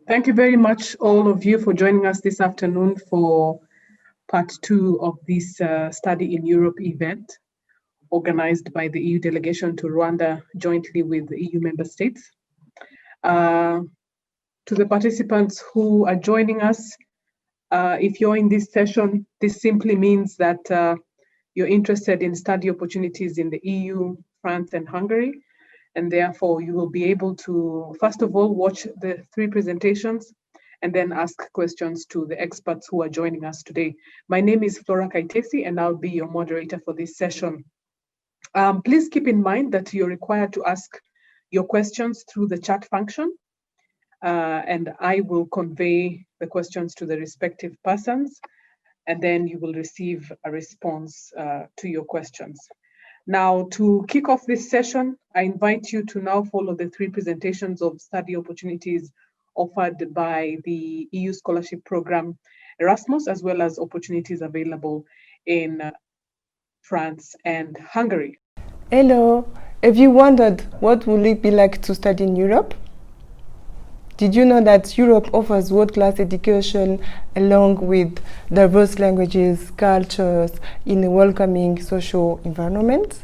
Thank you very much, all of you, for joining us this afternoon for part 2 of this Study in Europe event organized by the EU delegation to Rwanda jointly with the EU member states. To the participants who are joining us, if you're in this session, this simply means that you're interested in study opportunities in the EU, France, and Hungary. And therefore, you will be able to, first of all, watch the 3 presentations and then ask questions to the experts who are joining us today. My name is Flora Kaitesi, and I'll be your moderator for this session. Please keep in mind that you're required to ask your questions through the chat function, and I will convey the questions to the respective persons, and then you will receive a response to your questions. Now, to kick off this session, I invite you to now follow the 3 presentations of study opportunities offered by the EU scholarship program Erasmus, as well as opportunities available in France and Hungary. Hello, have you wondered what would it be like to study in Europe? Did you know that Europe offers world-class education along with diverse languages, cultures in a welcoming social environment?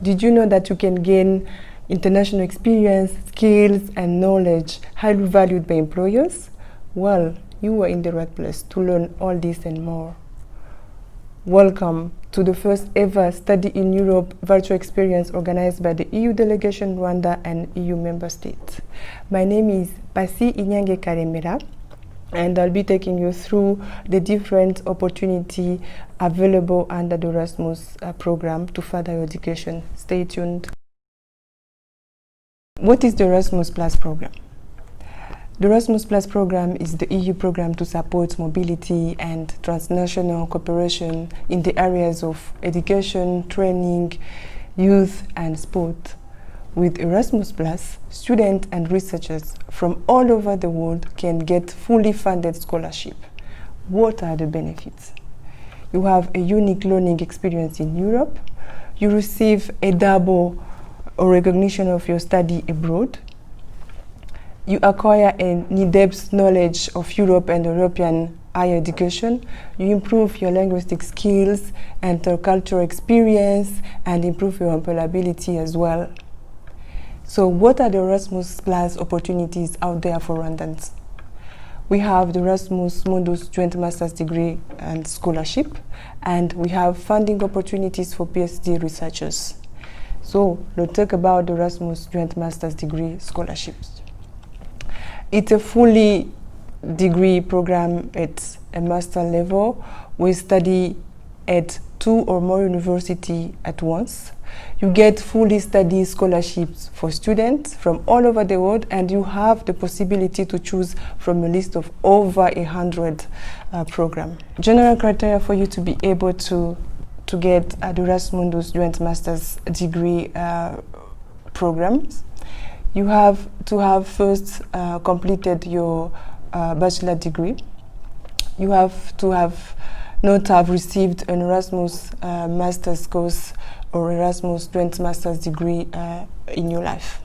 Did you know that you can gain international experience, skills, and knowledge highly valued by employers? Well, you are in the right place to learn all this and more. Welcome to the first ever Study in Europe virtual experience organized by the EU delegation Rwanda and EU member states. My name is Pasi Inyange Karemera, and I'll be taking you through the different opportunities available under the Erasmus program to further your education. Stay tuned. What is the Erasmus Plus program? The Erasmus Plus program is the EU program to support mobility and transnational cooperation in the areas of education, training, youth, and sport. With Erasmus Plus, students and researchers from all over the world can get fully funded scholarship. What are the benefits? You have a unique learning experience in Europe. You receive a double recognition of your study abroad. You acquire an in-depth knowledge of Europe and European higher education. You improve your linguistic skills and cultural experience and improve your employability as well. So what are the Erasmus Plus opportunities out there for Rwandans? We have the Eramus Mundus joint master's degree and scholarship, and we have funding opportunities for PhD researchers. So let's talk about the Erasmus joint master's degree scholarships. It's a fully degree program at a master level. We study at 2 or more universities at once. You get fully study scholarships for students from all over the world, and you have the possibility to choose from a list of over 100 programs. General criteria for you to be able to get the Eramus Mundus joint master's degree programs. You have to have first completed your bachelor degree. You have to have not have received an Erasmus master's course or Erasmus joint master's degree in your life.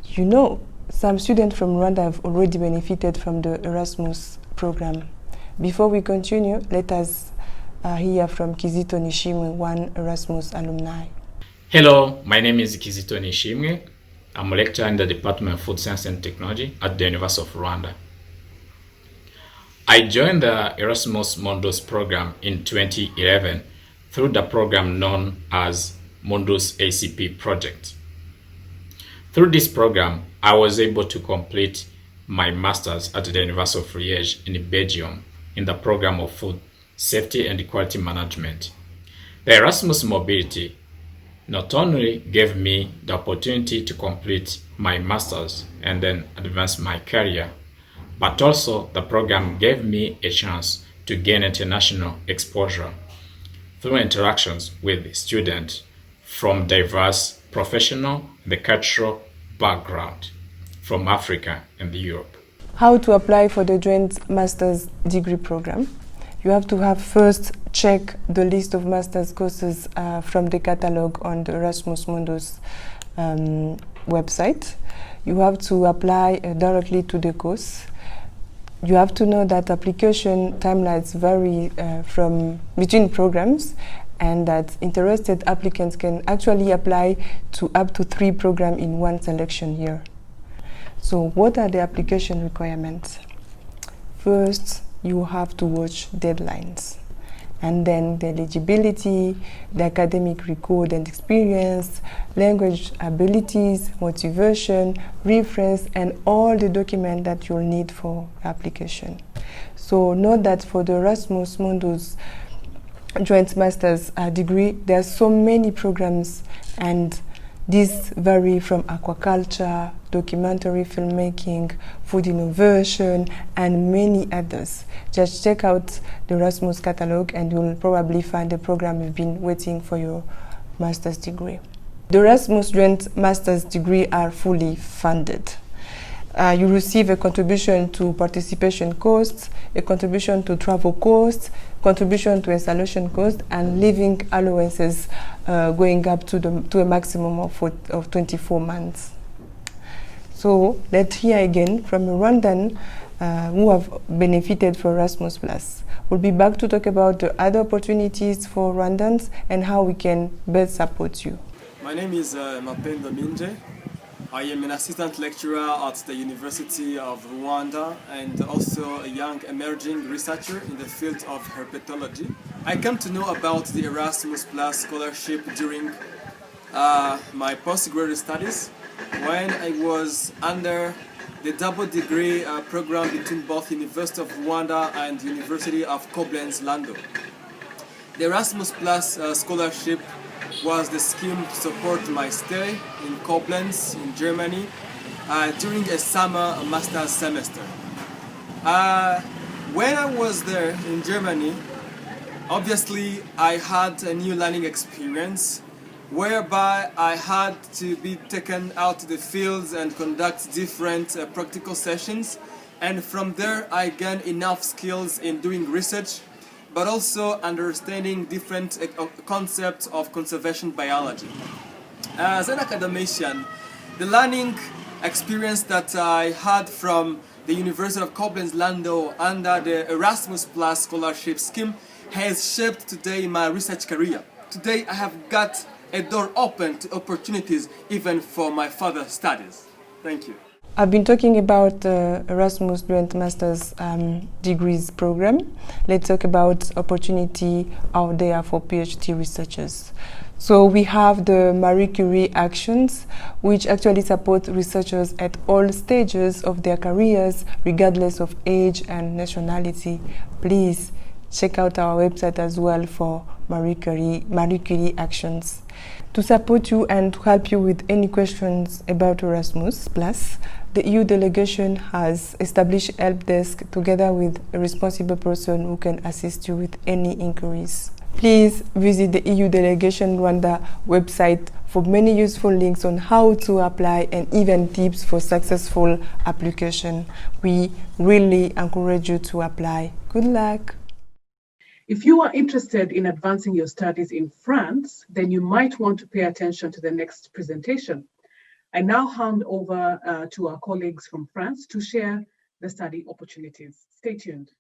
You know, some students from Rwanda have already benefited from the Erasmus program. Before we continue, let us hear from Kizito Nishimwe, one Erasmus alumni. Hello, my name is Kizito Nishimwe. I'm a lecturer in the Department of Food Science and Technology at the University of Rwanda. I joined the Eramus Mundus program in 2011 through the program known as Mundus ACP project. Through this program, I was able to complete my master's at the University of Liège in Belgium in the program of Food Safety and Quality Management. The Erasmus Mobility not only gave me the opportunity to complete my master's and then advance my career, but also the program gave me a chance to gain international exposure through interactions with students from diverse professional and cultural background from Africa and Europe. How to apply for the joint master's degree program? You have to have first check the list of master's courses from the catalog on the Eramus Mundus website. You have to apply directly to the course. You have to know that application timelines vary from between programs, and that interested applicants can actually apply to up to 3 programs in one selection year. So what are the application requirements? First, you have to watch deadlines, and then the eligibility, the academic record and experience, language abilities, motivation, reference, and all the documents that you'll need for application. So note that for the Eramus Mundus joint master's degree, there are so many programs, and these vary from aquaculture, documentary filmmaking, food innovation, and many others. Just check out the Erasmus catalog and you'll probably find the program you've been waiting for your master's degree. The Erasmus joint master's degree are fully funded. You receive a contribution to participation costs, a contribution to travel costs, contribution to installation costs, and living allowances going up to a maximum of 24 months. So let's hear again from a Rwandan who have benefited from Erasmus+. We'll be back to talk about the other opportunities for Rwandans and how we can best support you. My name is Mapendo Minje. I am an assistant lecturer at the University of Rwanda and also a young emerging researcher in the field of herpetology. I came to know about the Erasmus Plus scholarship during my postgraduate studies when I was under the double degree program between both University of Rwanda and University of Koblenz-Landau. The Erasmus Plus scholarship was the scheme to support my stay in Koblenz in Germany during a summer master's semester. When I was there in Germany, obviously I had a new learning experience whereby I had to be taken out to the fields and conduct different practical sessions, and from there I gained enough skills in doing research but also understanding different concepts of conservation biology. As an academician, the learning experience that I had from the University of Koblenz-Landau under the Erasmus Plus scholarship scheme has shaped today my research career. Today I have got a door open to opportunities even for my further studies. Thank you. I've been talking about Erasmus Joint Master's Degrees program. Let's talk about opportunity out there for PhD researchers. So we have the Marie Curie Actions, which actually support researchers at all stages of their careers, regardless of age and nationality. Please check out our website as well for Marie Curie Actions. To support you and to help you with any questions about Erasmus Plus, the EU delegation has established a help desk together with a responsible person who can assist you with any inquiries. Please visit the EU Delegation Rwanda website for many useful links on how to apply and even tips for successful application. We really encourage you to apply. Good luck. If you are interested in advancing your studies in France, then you might want to pay attention to the next presentation. I now hand over to our colleagues from France to share the study opportunities. Stay tuned.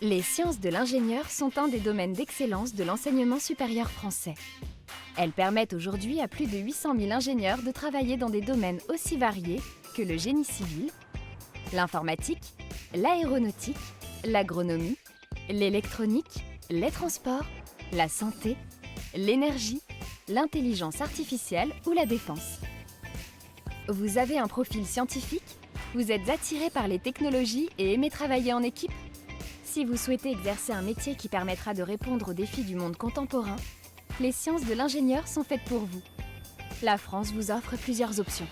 Les sciences de l'ingénieur sont un des domaines d'excellence de l'enseignement supérieur français. Elles permettent aujourd'hui à plus de 800 000 ingénieurs de travailler dans des domaines aussi variés que le génie civil, l'informatique, l'aéronautique, l'agronomie, l'électronique, les transports, la santé, l'énergie, l'intelligence artificielle ou la défense. Vous avez un profil scientifique? Vous êtes attiré par les technologies et aimez travailler en équipe? Si vous souhaitez exercer un métier qui permettra de répondre aux défis du monde contemporain, les sciences de l'ingénieur sont faites pour vous. La France vous offre plusieurs options.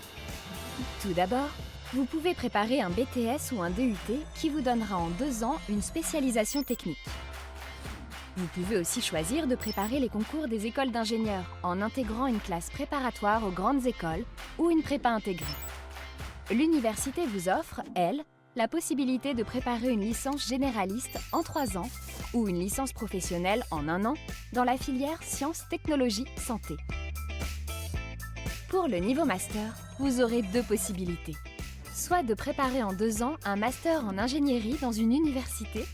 Tout d'abord, vous pouvez préparer un BTS ou un DUT qui vous donnera en 2 ans une spécialisation technique. Vous pouvez aussi choisir de préparer les concours des écoles d'ingénieurs en intégrant une classe préparatoire aux grandes écoles ou une prépa intégrée. L'université vous offre, elle, la possibilité de préparer une licence généraliste en 3 ans ou une licence professionnelle en 1 an dans la filière sciences, technologies, santé. Pour le niveau master, vous aurez 2 possibilités. Soit de préparer en 2 ans un master en ingénierie dans une université,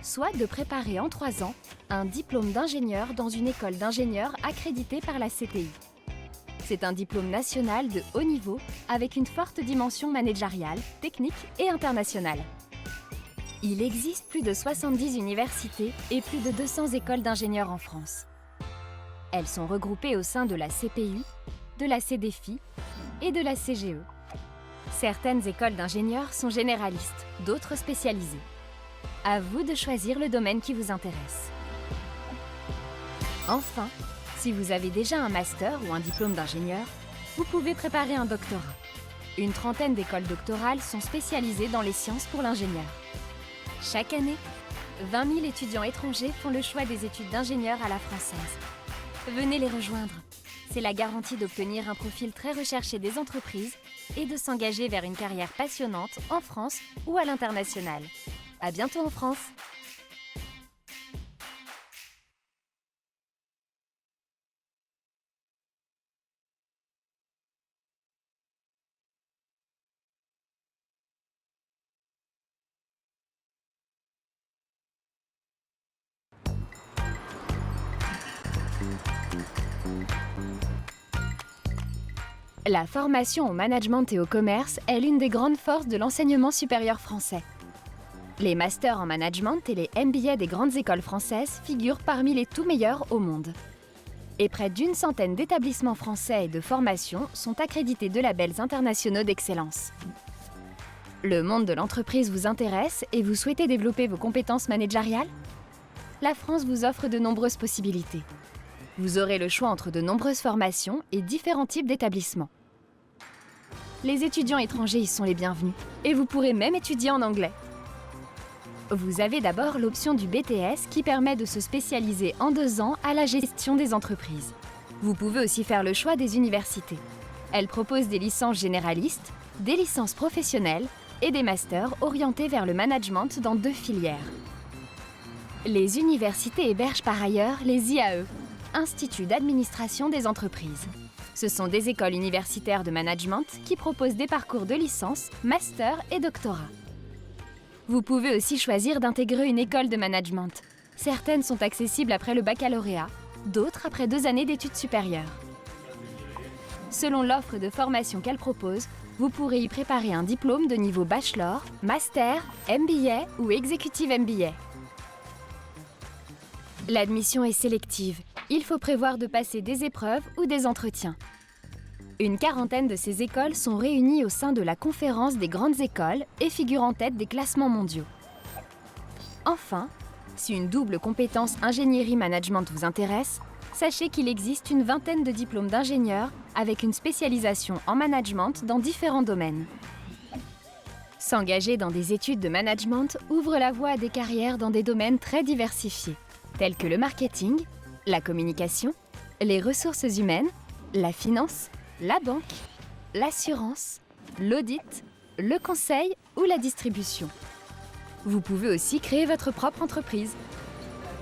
soit de préparer en 3 ans un diplôme d'ingénieur dans une école d'ingénieurs accréditée par la CTI. C'est un diplôme national de haut niveau avec une forte dimension managériale, technique et internationale. Il existe plus de 70 universités et plus de 200 écoles d'ingénieurs en France. Elles sont regroupées au sein de la CPU, de la CDFI et de la CGE. Certaines écoles d'ingénieurs sont généralistes, d'autres spécialisées. À vous de choisir le domaine qui vous intéresse. Enfin, si vous avez déjà un master ou un diplôme d'ingénieur, vous pouvez préparer un doctorat. Une trentaine d'écoles doctorales sont spécialisées dans les sciences pour l'ingénieur. Chaque année, 20 000 étudiants étrangers font le choix des études d'ingénieur à la française. Venez les rejoindre. C'est la garantie d'obtenir un profil très recherché des entreprises et de s'engager vers une carrière passionnante en France ou à l'international. À bientôt en France! La formation au management et au commerce est l'une des grandes forces de l'enseignement supérieur français. Les masters en management et les MBA des grandes écoles françaises figurent parmi les tout meilleurs au monde. Et près d'une centaine d'établissements français et de formations sont accrédités de labels internationaux d'excellence. Le monde de l'entreprise vous intéresse et vous souhaitez développer vos compétences managériales? La France vous offre de nombreuses possibilités. Vous aurez le choix entre de nombreuses formations et différents types d'établissements. Les étudiants étrangers y sont les bienvenus et vous pourrez même étudier en anglais. Vous avez d'abord l'option du BTS qui permet de se spécialiser en 2 ans à la gestion des entreprises. Vous pouvez aussi faire le choix des universités. Elles proposent des licences généralistes, des licences professionnelles et des masters orientés vers le management dans 2 filières. Les universités hébergent par ailleurs les IAE, Instituts d'administration des entreprises. Ce sont des écoles universitaires de management qui proposent des parcours de licence, master et doctorat. Vous pouvez aussi choisir d'intégrer une école de management. Certaines sont accessibles après le baccalauréat, d'autres après 2 années d'études supérieures. Selon l'offre de formation qu'elles proposent, vous pourrez y préparer un diplôme de niveau bachelor, master, MBA ou executive MBA. L'admission est sélective. Il faut prévoir de passer des épreuves ou des entretiens. Une quarantaine de ces écoles sont réunies au sein de la conférence des grandes écoles et figurent en tête des classements mondiaux. Enfin, si une double compétence ingénierie-management vous intéresse, sachez qu'il existe une vingtaine de diplômes d'ingénieurs avec une spécialisation en management dans différents domaines. S'engager dans des études de management ouvre la voie à des carrières dans des domaines très diversifiés, tels que le marketing, la communication, les ressources humaines, la finance, la banque, l'assurance, l'audit, le conseil ou la distribution. Vous pouvez aussi créer votre propre entreprise.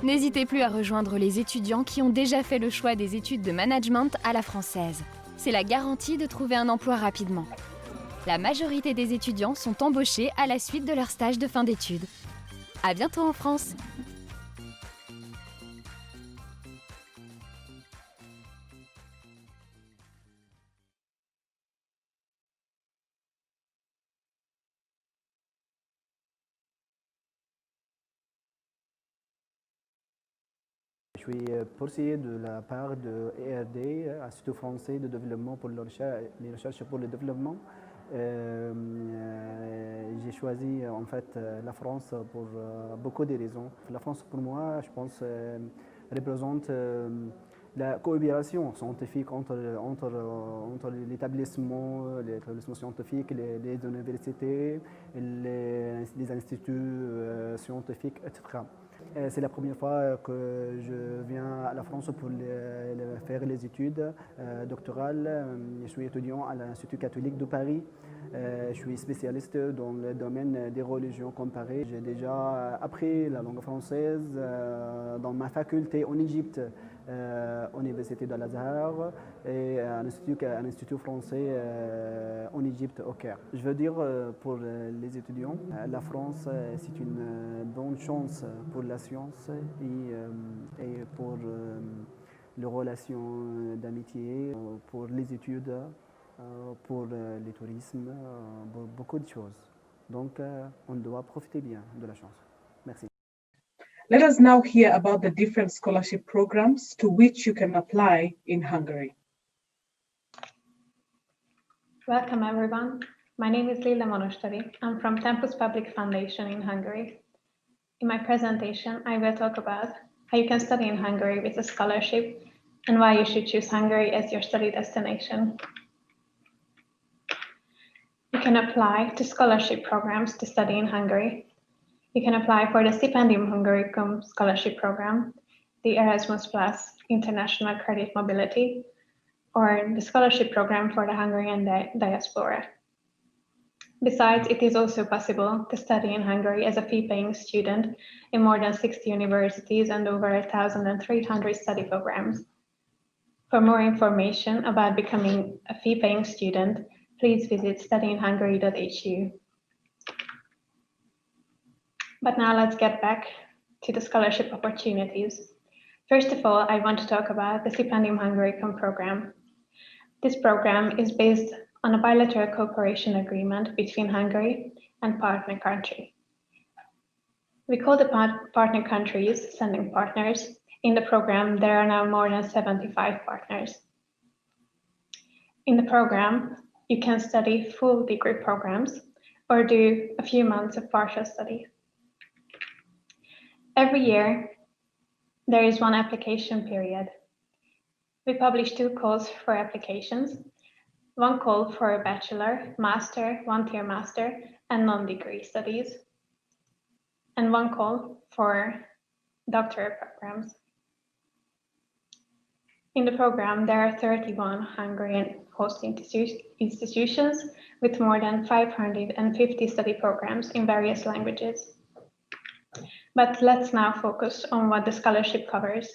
N'hésitez plus à rejoindre les étudiants qui ont déjà fait le choix des études de management à la française. C'est la garantie de trouver un emploi rapidement. La majorité des étudiants sont embauchés à la suite de leur stage de fin d'études. À bientôt en France! Je suis conseiller de la part de ERD, Institut français de développement pour les recherches pour le développement. J'ai choisi en fait la France pour beaucoup de raisons. La France pour moi, je pense, représente la coopération scientifique entre l'établissement scientifique, les universités, les instituts scientifiques, etc. C'est la première fois que je viens à la France pour faire les études doctorales. Je suis étudiant à l'Institut catholique de Paris. Je suis spécialiste dans le domaine des religions comparées. J'ai déjà appris la langue française dans ma faculté en Égypte, Université de l'Azhar, et un institut français en Égypte au Caire. Je veux dire pour les étudiants, la France c'est une bonne chance pour la science et pour les relations d'amitié, pour les études, pour le tourisme, pour beaucoup de choses. Donc on doit profiter bien de la chance. Merci. Let us now hear about the different scholarship programs to which you can apply in Hungary. Welcome everyone. My name is Lila Monostari. I'm from Tempus Public Foundation in Hungary. In my presentation, I will talk about how you can study in Hungary with a scholarship and why you should choose Hungary as your study destination. You can apply to scholarship programs to study in Hungary. You can apply for the Stipendium Hungaricum scholarship program, the Erasmus Plus International Credit Mobility, or the scholarship program for the Hungarian diaspora. Besides, it is also possible to study in Hungary as a fee-paying student in more than 60 universities and over 1,300 study programs. For more information about becoming a fee-paying student, please visit studyinhungary.hu. But now let's get back to the scholarship opportunities. First of all, I want to talk about the Stipendium Hungaricum program. This program is based on a bilateral cooperation agreement between Hungary and partner country. We call the partner countries sending partners. In the program, there are now more than 75 partners. In the program, you can study full degree programs or do a few months of partial study. Every year, there is one application period. We publish 2 calls for applications, one call for a bachelor, master, one-tier master, and non-degree studies, and one call for doctorate programs. In the program, there are 31 Hungarian host institutions with more than 550 study programs in various languages. But let's now focus on what the scholarship covers.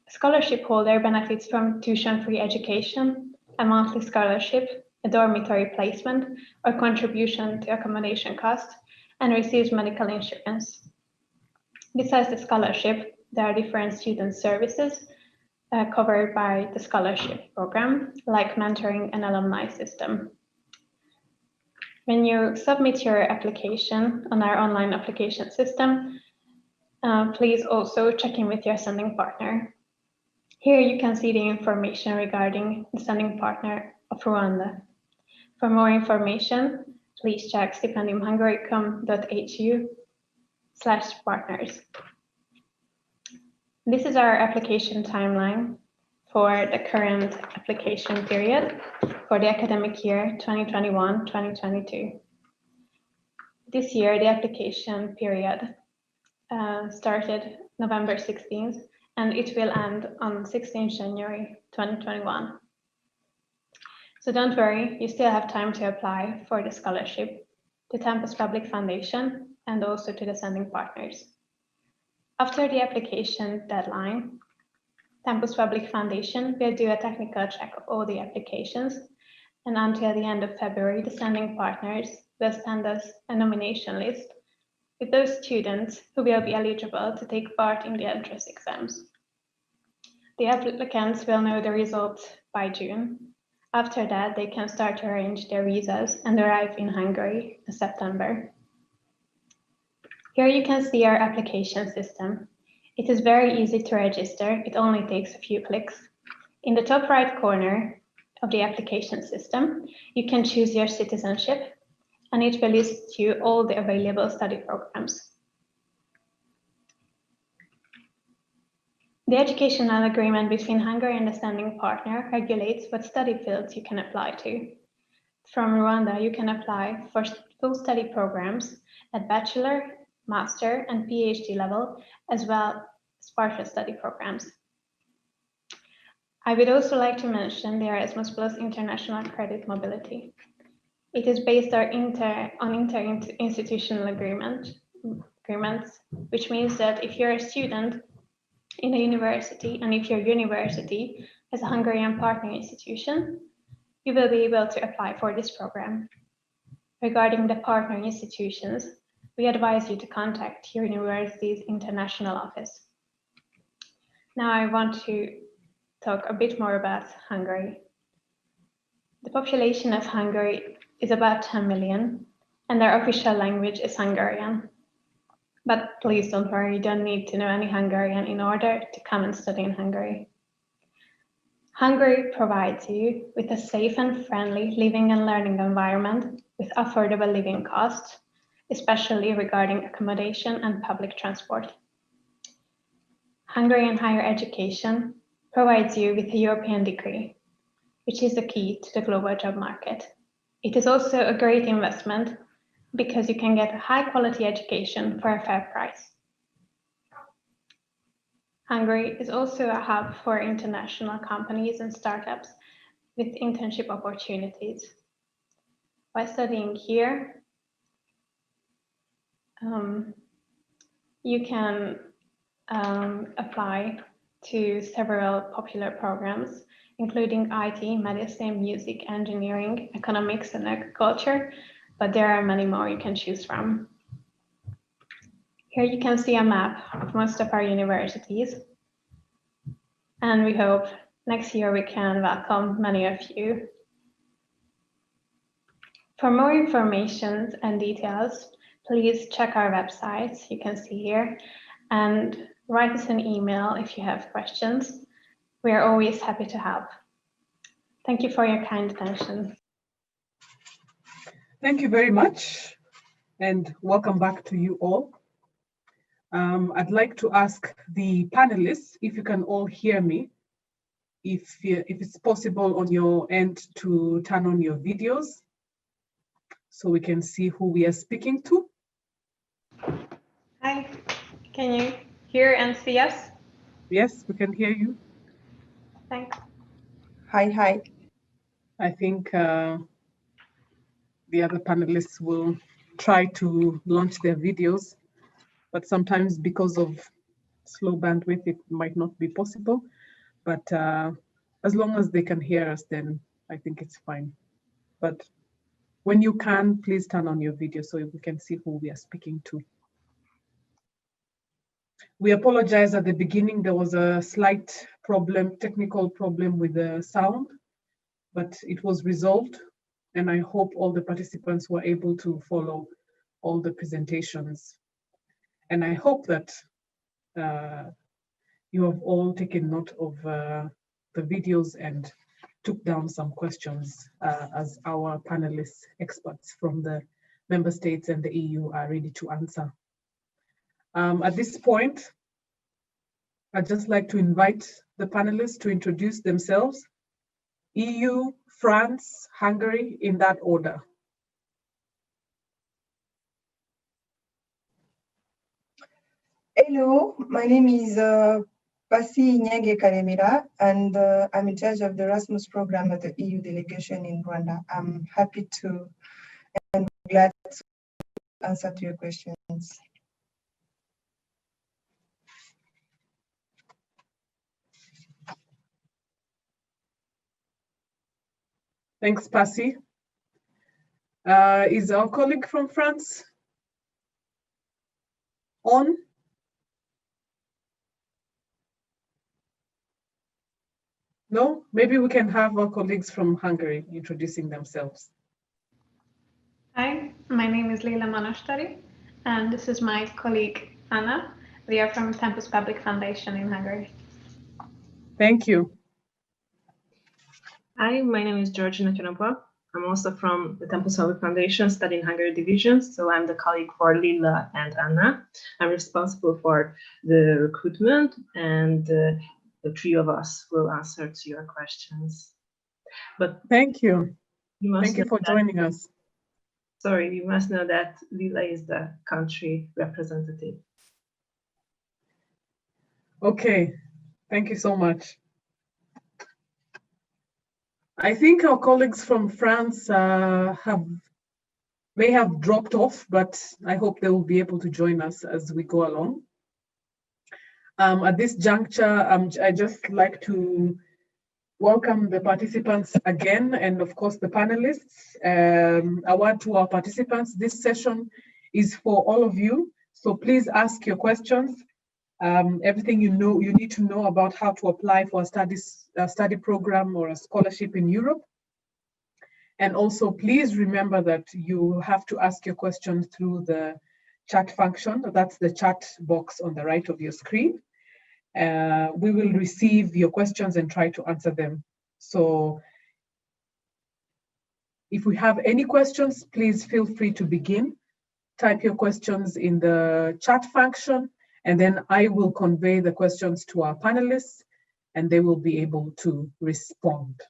A scholarship holder benefits from tuition-free education, a monthly scholarship, a dormitory placement, or contribution to accommodation costs, and receives medical insurance. Besides the scholarship, there are different student services covered by the scholarship program, like mentoring and alumni system. When you submit your application on our online application system, please also check in with your sending partner. Here you can see the information regarding the sending partner of Rwanda. For more information, please check stipendiumhungaricum.hu/partners. This is our application timeline for the current application period for the academic year 2021-2022. This year, the application period started November 16th, and it will end on 16th January 2021. So don't worry, you still have time to apply for the scholarship to Tempus Public Foundation and also to the sending partners. After the application deadline, Tempus Public Foundation will do a technical check of all the applications, and until the end of February, the sending partners will send us a nomination list with those students who will be eligible to take part in the entrance exams. The applicants will know the results by June. After that, they can start to arrange their visas and arrive in Hungary in September. Here you can see our application system. It is very easy to register. It only takes a few clicks. In the top right corner of the application system, you can choose your citizenship, and it will list you all the available study programs. The educational agreement between Hungary and the standing partner regulates what study fields you can apply to. From Rwanda, you can apply for full study programs at bachelor, master, and PhD level, as well as partial study programs. I would also like to mention the Erasmus Plus International Credit Mobility. It is based on inter-institutional agreements, which means that if you're a student in a university, and if your university has a Hungarian partner institution, you will be able to apply for this program. Regarding the partner institutions, we advise you to contact your university's international office. Now I want to talk a bit more about Hungary. The population of Hungary is about 10 million, and their official language is Hungarian. But please don't worry, you don't need to know any Hungarian in order to come and study in Hungary. Hungary provides you with a safe and friendly living and learning environment with affordable living costs, especially regarding accommodation and public transport. Hungarian higher education provides you with a European degree, which is the key to the global job market. It is also a great investment because you can get a high-quality education for a fair price. Hungary is also a hub for international companies and startups with internship opportunities. By studying here, you can apply to several popular programs, including IT, medicine, music, engineering, economics, and agriculture, but there are many more you can choose from. Here you can see a map of most of our universities, and we hope next year we can welcome many of you. For more information and details, please check our website, you can see here, and write us an email if you have questions. We are always happy to help. Thank you for your kind attention. Thank you very much, and welcome back to you all. I'd like to ask the panelists if you can all hear me, if it's possible on your end to turn on your videos so we can see who we are speaking to. Hi, can you hear and see us? Yes, we can hear you. Thanks. Hi. I think the other panelists will try to launch their videos, but sometimes because of slow bandwidth, it might not be possible. But as long as they can hear us, then I think it's fine. But when you can, please turn on your video so we can see who we are speaking to. We apologize at the beginning, there was a slight problem, technical problem with the sound, but it was resolved. And I hope all the participants were able to follow all the presentations. And I hope that you have all taken note of the videos and took down some questions as our panelists, experts from the member states and the EU are ready to answer. At this point, I'd just like to invite the panelists to introduce themselves. EU, France, Hungary, in that order. Hello, my name is Pasi Nyege Karemera, and I'm in charge of the Erasmus program at the EU delegation in Rwanda. I'm happy to and glad to answer to your questions. Thanks, Pasi. Is our colleague from France on? No? Maybe we can have our colleagues from Hungary introducing themselves. Hi, my name is Leila Manastari, and this is my colleague Anna. We are from Tempus Public Foundation in Hungary. Thank you. Hi, my name is Georgina Tjonopua. I'm also from the Tempus Public Foundation studying Hungary division, so I'm the colleague for Lila and Anna. I'm responsible for the recruitment, and the three of us will answer to your questions. But thank you. Thank you for joining us. Sorry, you must know that Lila is the country representative. Okay, thank you so much. I think our colleagues from France may have dropped off, but I hope they will be able to join us as we go along. At this juncture, I just like to welcome the participants again, and of course the panelists. A word to our participants: this session is for all of you, so please ask your questions. Everything you need to know about how to apply for a study program or a scholarship in Europe. And also, please remember that you have to ask your questions through the chat function. That's the chat box on the right of your screen. We will receive your questions and try to answer them. So if we have any questions, please feel free to begin. Type your questions in the chat function, and then I will convey the questions to our panelists, and they will be able to respond.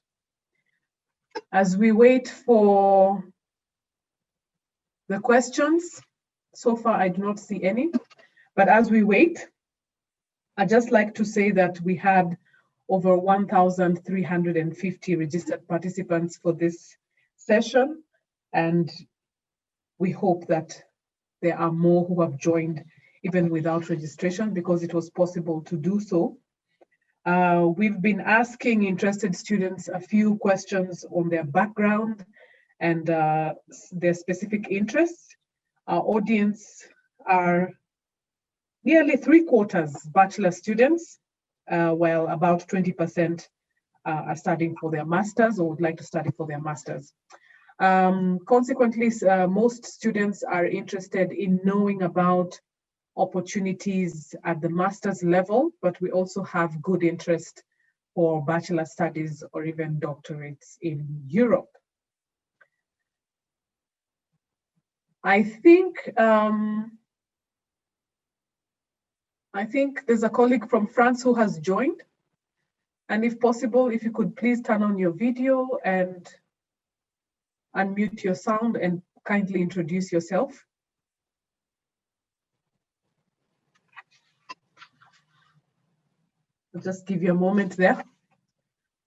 As we wait for the questions, so far I do not see any, but as we wait, I'd just like to say that we had over 1,350 registered participants for this session, and we hope that there are more who have joined even without registration, because it was possible to do so. We've been asking interested students a few questions on their background and their specific interests. Our audience are nearly 3/4 bachelor students, while about 20% are studying for their masters or would like to study for their masters. Consequently, most students are interested in knowing about opportunities at the master's level, but we also have good interest for bachelor studies or even doctorates in Europe. I think there's a colleague from France who has joined. And if possible, if you could please turn on your video and unmute your sound and kindly introduce yourself. I'll just give you a moment there.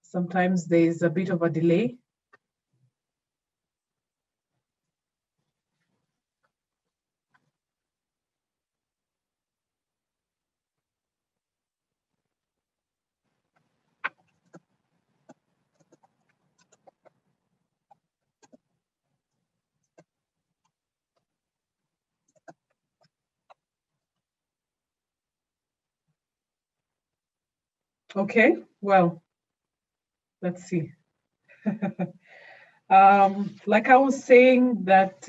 Sometimes there's a bit of a delay. Okay, well, let's see. Like I was saying, that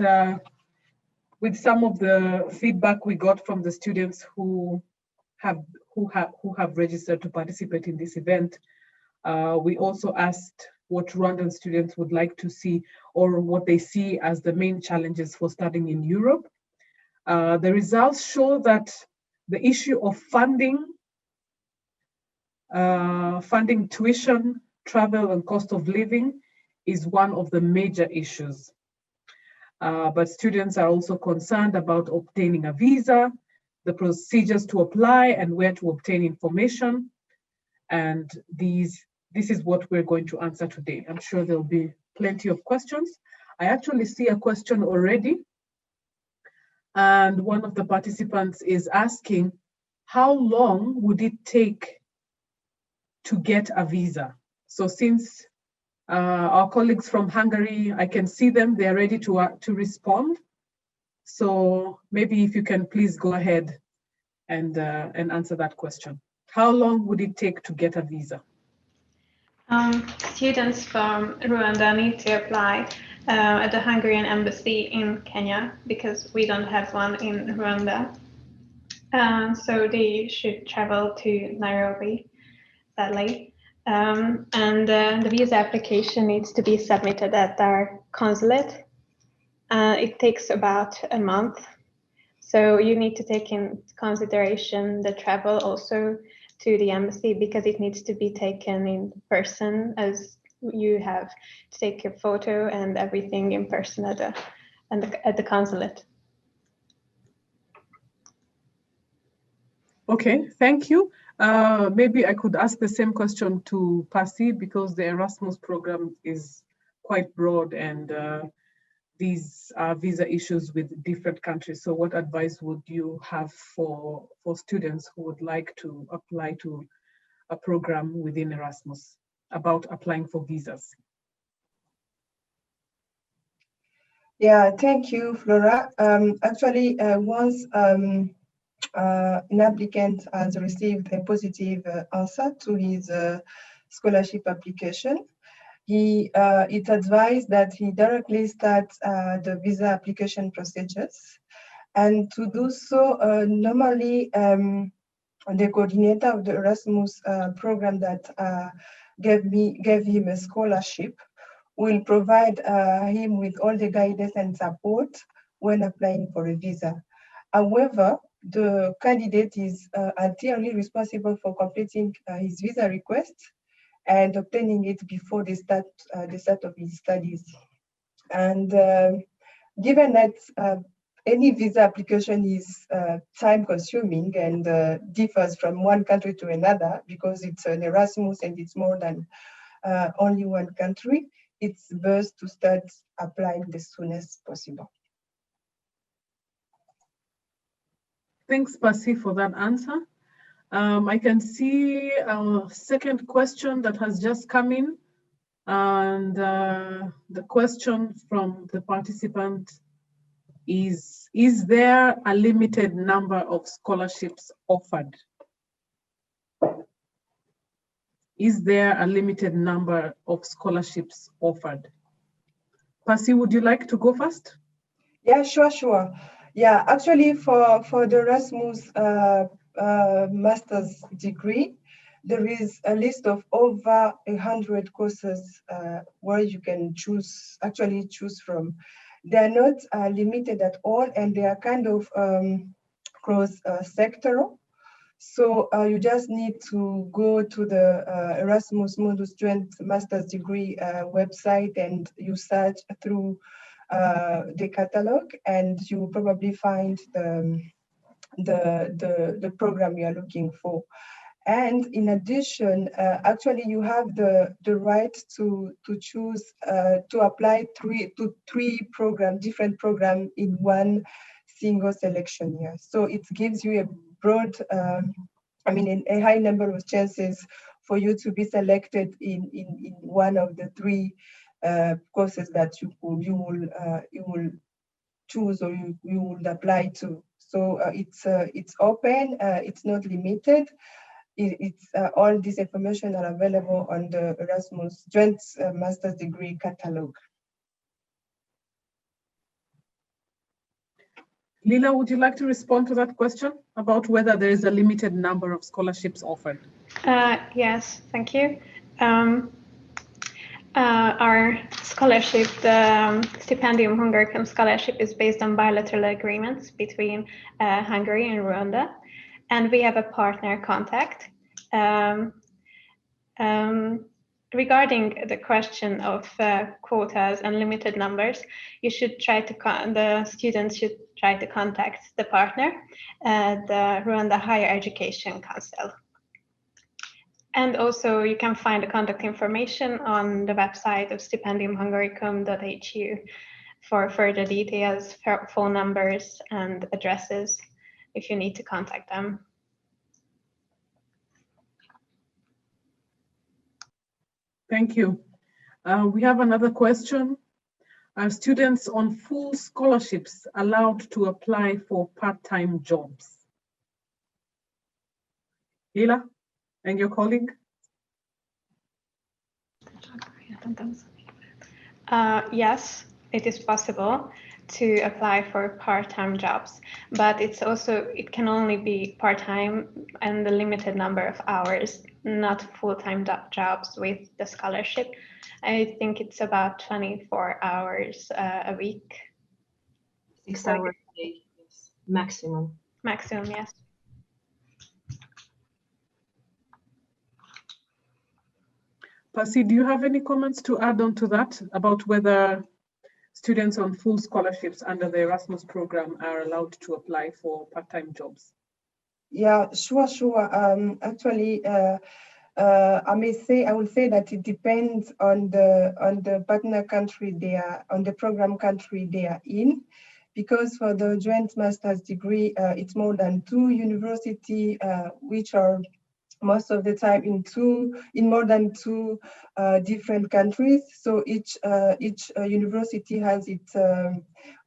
with some of the feedback we got from the students who have registered to participate in this event, we also asked what Rwandan students would like to see or what they see as the main challenges for studying in Europe. The results show that the issue of funding tuition, travel, and cost of living is one of the major issues. But students are also concerned about obtaining a visa, the procedures to apply, and where to obtain information. And this is what we're going to answer today. I'm sure there'll be plenty of questions. I actually see a question already. And one of the participants is asking, how long would it take to get a visa? So since our colleagues from Hungary, I can see them, they're ready to respond. So maybe if you can please go ahead and answer that question. How long would it take to get a visa? Students from Rwanda need to apply at the Hungarian embassy in Kenya because we don't have one in Rwanda. So they should travel to Nairobi, sadly. And the visa application needs to be submitted at our consulate. It takes about a month. So you need to take in consideration the travel also to the embassy because it needs to be taken in person, as you have to take a photo and everything in person at the consulate. Okay, thank you. Maybe I could ask the same question to Pasi because the Erasmus program is quite broad and these are visa issues with different countries. So what advice would you have for students who would like to apply to a program within Erasmus about applying for visas? Yeah, thank you, Flora. Actually, once an applicant has received a positive answer to his scholarship application, it's advised that he directly starts the visa application procedures. And to do so, normally the coordinator of the Erasmus program that gave him a scholarship will provide him with all the guidance and support when applying for a visa. However, the candidate is entirely responsible for completing his visa request and obtaining it before the start of his studies. And given that any visa application is time-consuming and differs from one country to another because it's an Erasmus and it's more than only one country, it's best to start applying as soon as possible. Thanks, Pasi, for that answer. I can see a second question that has just come in. And the question from the participant is there a limited number of scholarships offered? Is there a limited number of scholarships offered? Pasi, would you like to go first? Yeah, sure. Yeah, actually for the Erasmus master's degree, there is a list of over 100 courses where you can choose from. They're not limited at all, and they are kind of cross-sectoral. So you just need to go to the Eramus Mundus Joint Master's Degree website and you search through the catalog, and you will probably find the program you are looking for. And in addition, actually, you have the right to choose to apply three different programs in one single selection year. So it gives you a broad, a high number of chances for you to be selected in one of the three courses that you will choose or you will apply to. So it's open, it's not limited. It's all this information are available on the Erasmus Joint Master's Degree catalog. Lila, would you like to respond to that question about whether there is a limited number of scholarships offered? Yes, thank you. Our scholarship, the Stipendium Hungaricum scholarship, is based on bilateral agreements between Hungary and Rwanda, and we have a partner contact. Regarding the question of quotas and limited numbers, the students should try to contact the partner, the Rwanda Higher Education Council. And also you can find the contact information on the website of stipendiumhungaricum.hu for further details, phone numbers and addresses if you need to contact them. Thank you. We have another question. Are students on full scholarships allowed to apply for part-time jobs? Hila and your colleague? Yes, it is possible to apply for part-time jobs, but it can only be part-time and a limited number of hours, not full-time jobs with the scholarship. I think it's about 24 hours a week. 6 hours a day, yes, maximum. Maximum, yes. Pasi, do you have any comments to add on to that about whether students on full scholarships under the Erasmus program are allowed to apply for part-time jobs? Yeah, sure. Actually, I will say that it depends on the partner country on the program country they are in, because for the joint master's degree, it's more than 2 universities, which are most of the time in more than 2 different countries. So each university has its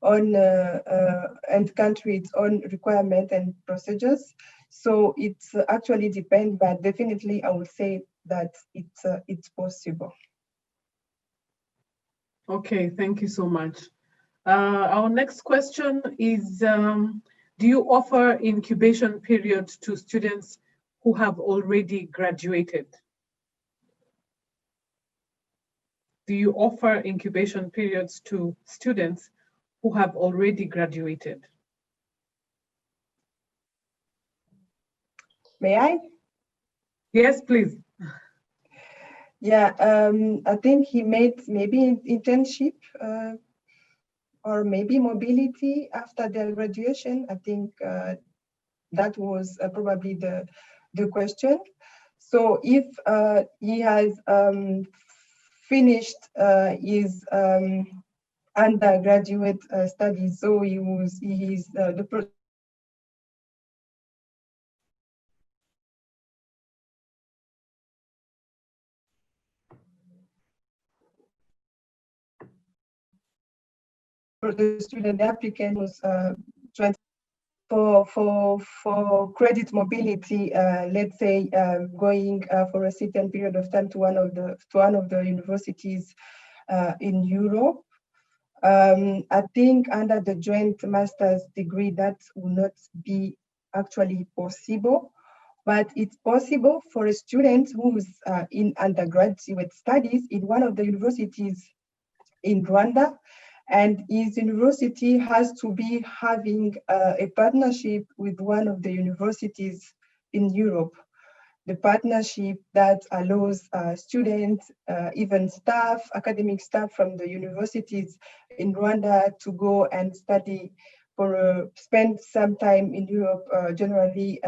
own and country its own requirement and procedures. So it's actually depends, but definitely I would say that it's possible. Okay, thank you so much. Our next question is, do you offer incubation period to students who have already graduated? Do you offer incubation periods to students who have already graduated? May I? Yes, please. Yeah, I think he made maybe internship or maybe mobility after their graduation. I think that was probably the question. So if he has finished his undergraduate studies, so he's the student applicant was trying for credit mobility, let's say going for a certain period of time to one of the universities in Europe. I think under the joint master's degree that will not be actually possible, but it's possible for a student who's in undergraduate studies in one of the universities in Rwanda, and his university has to be having a partnership with one of the universities in Europe. The partnership that allows students, even staff, academic staff from the universities in Rwanda to go and study spend some time in Europe, generally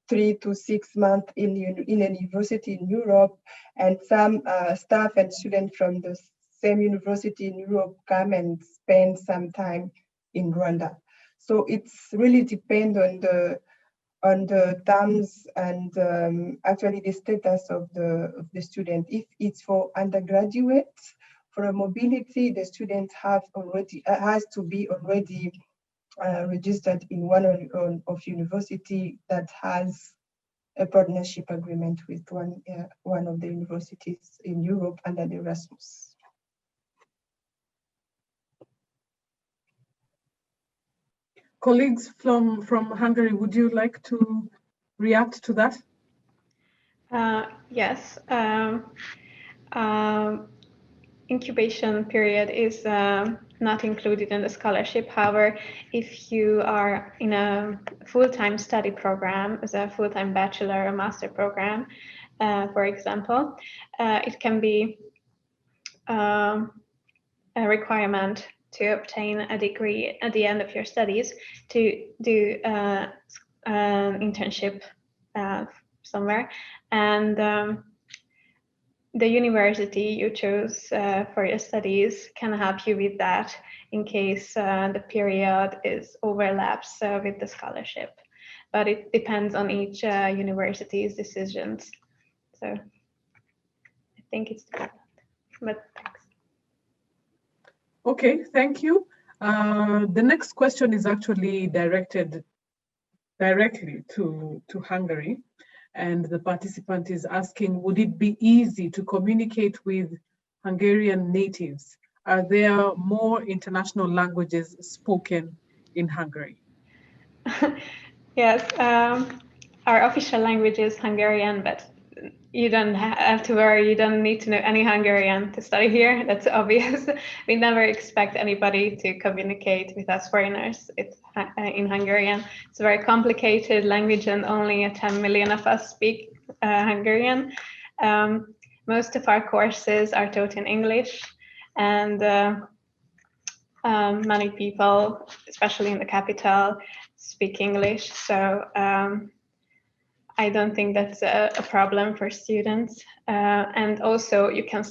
3 to 6 months in a university in Europe, and some staff and students from the same university in Europe come and spend some time in Rwanda. So it's really depend on the terms and actually the status of the student. If it's for undergraduate, for a mobility, the student has to be already registered in one of university that has a partnership agreement with one of the universities in Europe under the Erasmus. Colleagues from Hungary, would you like to react to that? Yes. Incubation period is not included in the scholarship. However, if you are in a full-time study program, as a full-time bachelor or master program, for example, it can be a requirement to obtain a degree at the end of your studies to do an internship somewhere, and the university you chose for your studies can help you with that in case the period overlaps with the scholarship. But it depends on each university's decisions. So I think it's different, but thanks. Okay, thank you. The next question is actually directed directly to Hungary. And the participant is asking, would it be easy to communicate with Hungarian natives? Are there more international languages spoken in Hungary? Yes, our official language is Hungarian, but you don't have to worry. You don't need to know any Hungarian to study here. That's obvious. We never expect anybody to communicate with us foreigners. It's in Hungarian. It's a very complicated language, and only 10 million of us speak Hungarian. Most of our courses are taught in English, and many people, especially in the capital, speak English. So I don't think that's a problem for students. And also you can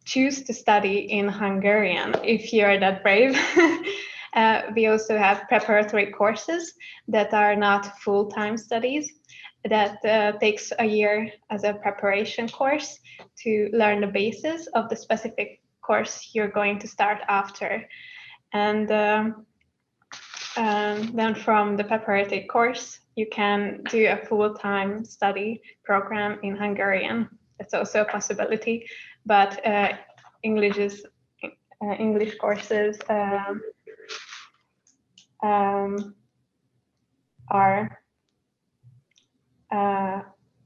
choose to study in Hungarian if you're that brave. We also have preparatory courses that are not full-time studies, that takes a year as a preparation course to learn the basis of the specific course you're going to start after. And then from the preparatory course, you can do a full-time study program in Hungarian. That's also a possibility, but English courses are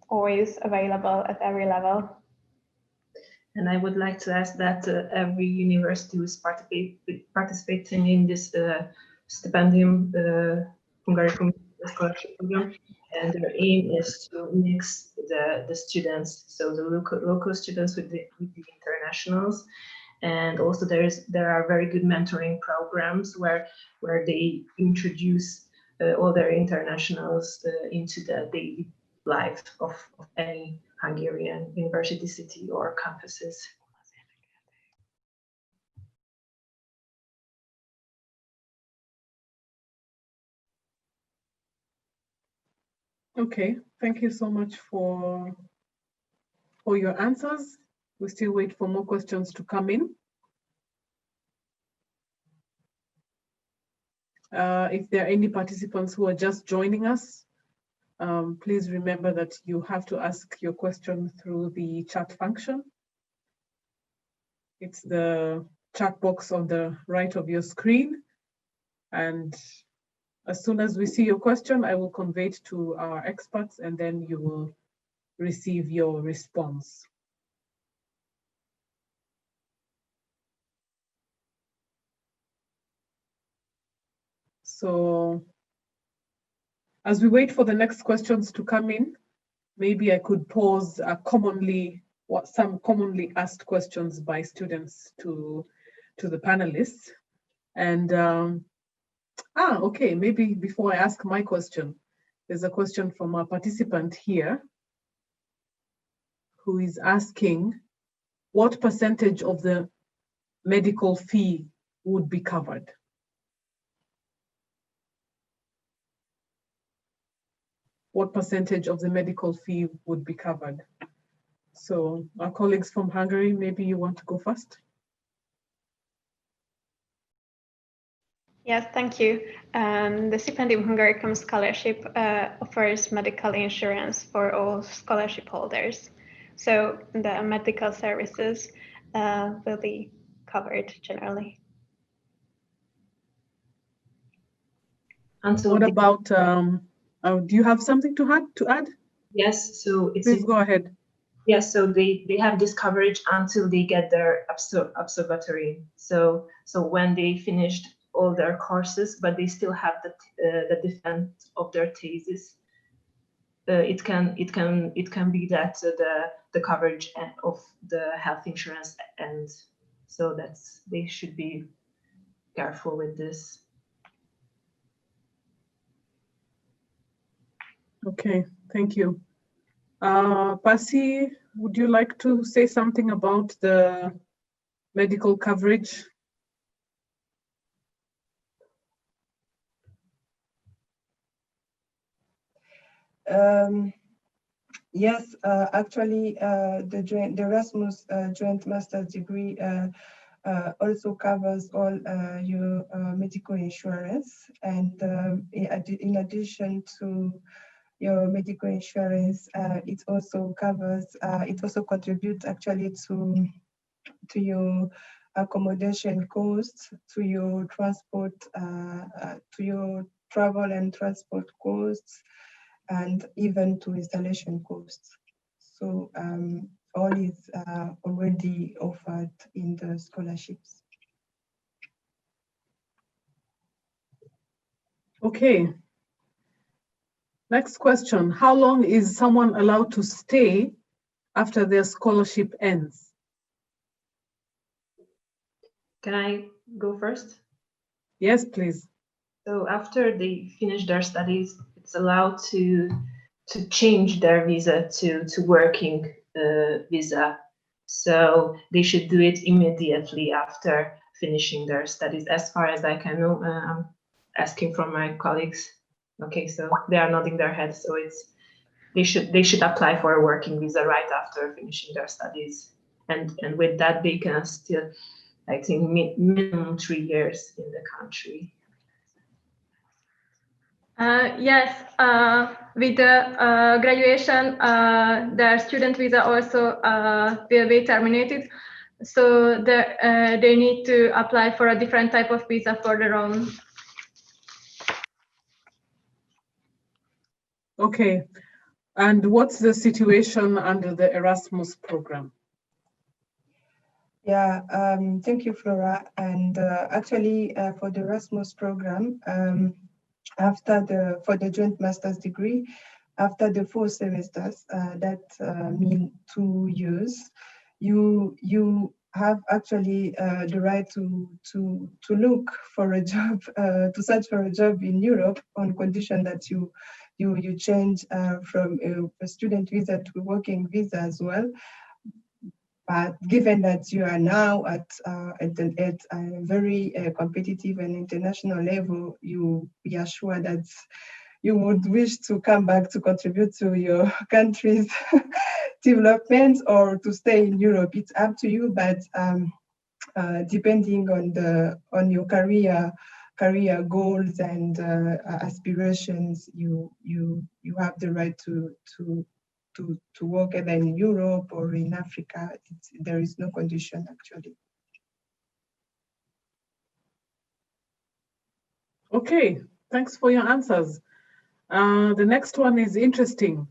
always available at every level. And I would like to ask that every university who is participating in this stipendium Hungary scholarship program, and their aim is to mix the students, so the local students with the internationals. And also there are very good mentoring programs where they introduce all their internationals into the daily life of any Hungarian university, city, or campuses. Okay, thank you so much for your answers. We still wait for more questions to come in. If there are any participants who are just joining us, please remember that you have to ask your question through the chat function. It's the chat box on the right of your screen. And as soon as we see your question, I will convey it to our experts, and then you will receive your response. So as we wait for the next questions to come in, maybe I could pose some commonly asked questions by students to the panelists. And okay, maybe before I ask my question, there's a question from a participant here who is asking, what percentage of the medical fee would be covered? What percentage of the medical fee would be covered? So our colleagues from Hungary, maybe you want to go first? Yes, thank you. The Stipendium Hungaricum Scholarship offers medical insurance for all scholarship holders. So the medical services will be covered generally. What about, do you have something to add? Yes, so it's— Please go ahead. Yes, so they have this coverage until they get their observatory. So when they finished all their courses, but they still have the defense of their thesis, it can be that the coverage of the health insurance ends. So they should be careful with this. Okay, thank you. Pasi, would you like to say something about the medical coverage? Yes, actually, the Erasmus joint master's degree also covers all your medical insurance, and in addition to your medical insurance, it also covers, it also contributes actually to your accommodation costs, to your transport, to your travel and transport costs, and even to installation costs. So all is already offered in the scholarships. Okay. Next question. How long is someone allowed to stay after their scholarship ends? Can I go first? Yes, please. So after they finish their studies, it's allowed to change their visa to working visa. So they should do it immediately after finishing their studies. As far as I can know, I'm asking from my colleagues. Okay, so they are nodding their heads. So they should apply for a working visa right after finishing their studies, and with that they can still, I think, minimum 3 years in the country. Yes, with the graduation, their student visa also will be terminated. So they need to apply for a different type of visa for their own. Okay. And what's the situation under the Erasmus program? Yeah, thank you, Flora. And actually, for the Erasmus program, for the joint master's degree, after the 4 semesters, that mean 2 years, you have actually the right to look for a job, to search for a job in Europe on condition that you change from a student visa to a working visa as well. But given that you are now at a very competitive and international level, we are sure that you would wish to come back to contribute to your country's development or to stay in Europe. It's up to you, but depending on your career goals and aspirations, you have the right to work either in Europe or in Africa. There is no condition actually. Okay, thanks for your answers. The next one is interesting.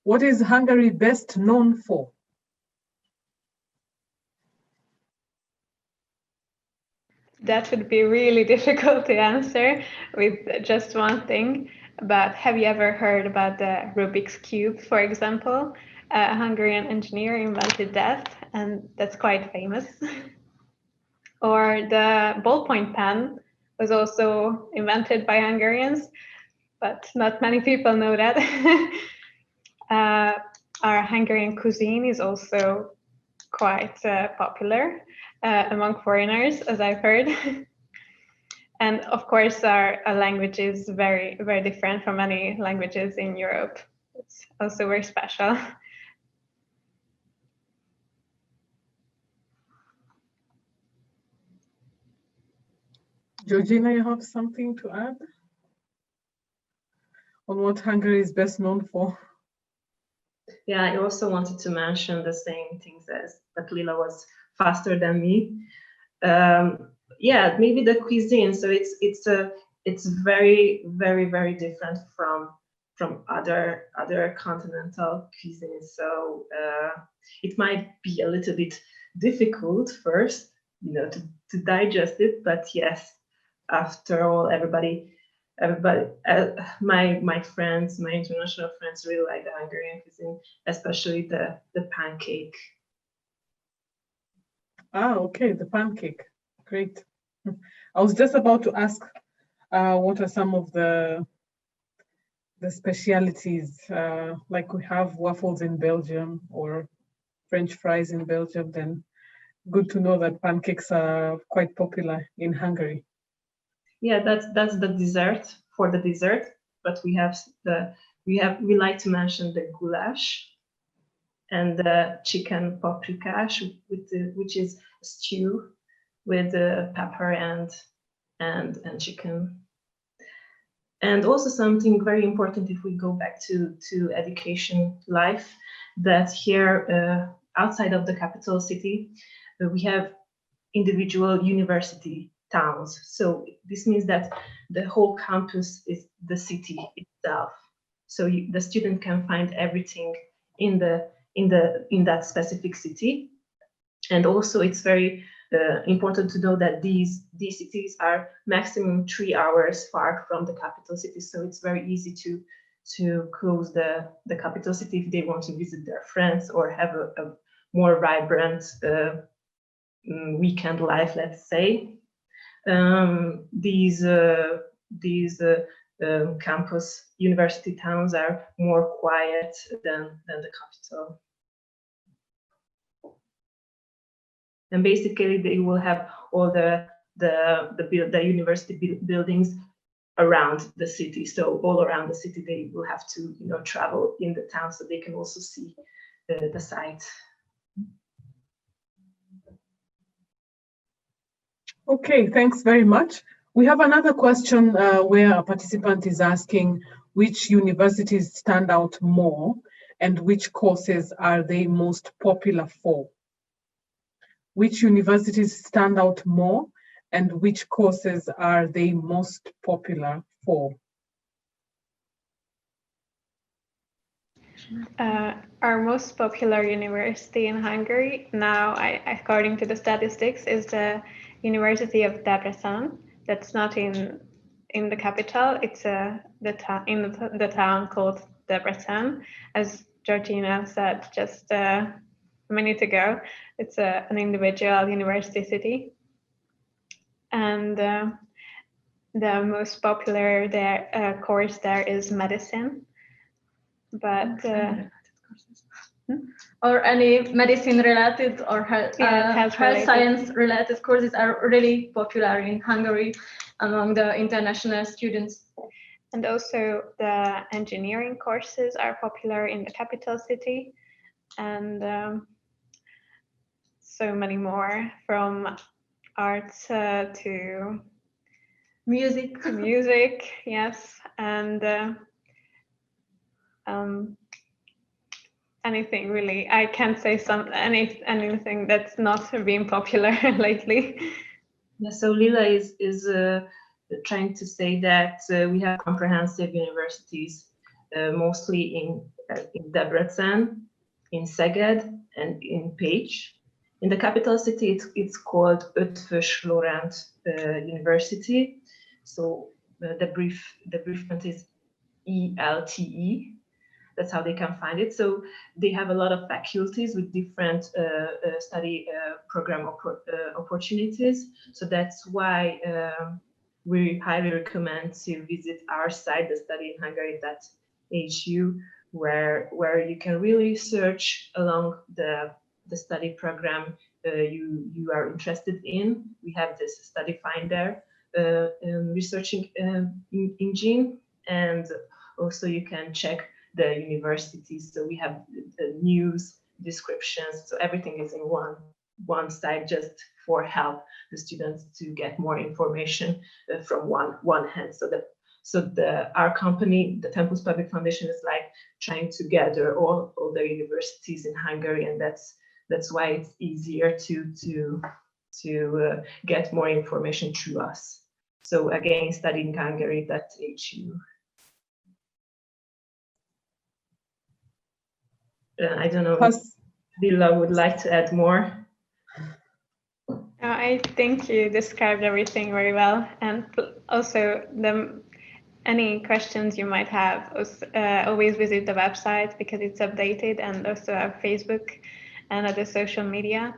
What is Hungary best known for? That would be really difficult to answer with just one thing. But have you ever heard about the Rubik's Cube, for example? A Hungarian engineer invented that, and that's quite famous. Or the ballpoint pen was also invented by Hungarians, but not many people know that. Our Hungarian cuisine is also quite popular among foreigners, as I've heard. And of course, our language is very, very different from many languages in Europe. It's also very special. Georgina, you have something to add on what Hungary is best known for? Yeah, I also wanted to mention the same things as that Lila was faster than me. Yeah, maybe the cuisine. So it's very, very, very different from other continental cuisines. So it might be a little bit difficult first, to digest it. But yes, after all, everybody, my friends, my international friends really like the Hungarian cuisine, especially the pancake. Okay, the pancake. Great. I was just about to ask what are some of the specialities, like we have waffles in Belgium or French fries in Belgium, then good to know that pancakes are quite popular in Hungary. Yeah, that's the dessert for the dessert, but we like to mention the goulash and the chicken paprikash which is stew with pepper and chicken. And also something very important, if we go back to education life, that here outside of the capital city, we have individual university towns. So this means that the whole campus is the city itself. So the student can find everything in that specific city. And also it's very important to know that these cities are maximum 3 hours far from the capital city. So it's very easy to close the capital city if they want to visit their friends or have a more vibrant weekend life, let's say. These campus university towns are more quiet than the capital. And basically they will have all the university buildings around the city. So all around the city they will have to travel in the town so they can also see the site. Okay, thanks very much. We have another question where a participant is asking which universities stand out more and which courses are they most popular for? Which universities stand out more and which courses are they most popular for? Our most popular university in Hungary now, according to the statistics, is the University of Debrecen. That's not in the capital. It's in the town called Debrecen. As Georgina said just a minute ago, it's an individual university city. And the most popular course there is medicine. But or any medicine related or health science related courses are really popular in Hungary among the international students. And also the engineering courses are popular in the capital city, and so many more, from arts to music, yes, and anything really. I can't say anything that's not been popular lately. Yeah, so Lila is trying to say that we have comprehensive universities, mostly in Debrecen, in Szeged, and in Pécs. In the capital city, it's called Eötvös Loránd University. So the briefment is ELTE. That's how they can find it. So they have a lot of faculties with different study program opportunities. So that's why we highly recommend to visit our site, the Study in Hungary.hu, where you can really search along the study program you are interested in. We have this study finder researching engine, and also you can check the universities. So we have the news, descriptions, so everything is in one site, just for help the students to get more information from one hand. So our company, the Tempus Public Foundation, is like trying to gather all the universities in Hungary, and that's why it's easier to get more information through us. So again, studyinghungary.hu. I don't know if Lila would like to add more. I think you described everything very well, and also any questions you might have, always visit the website because it's updated, and also our Facebook and other social media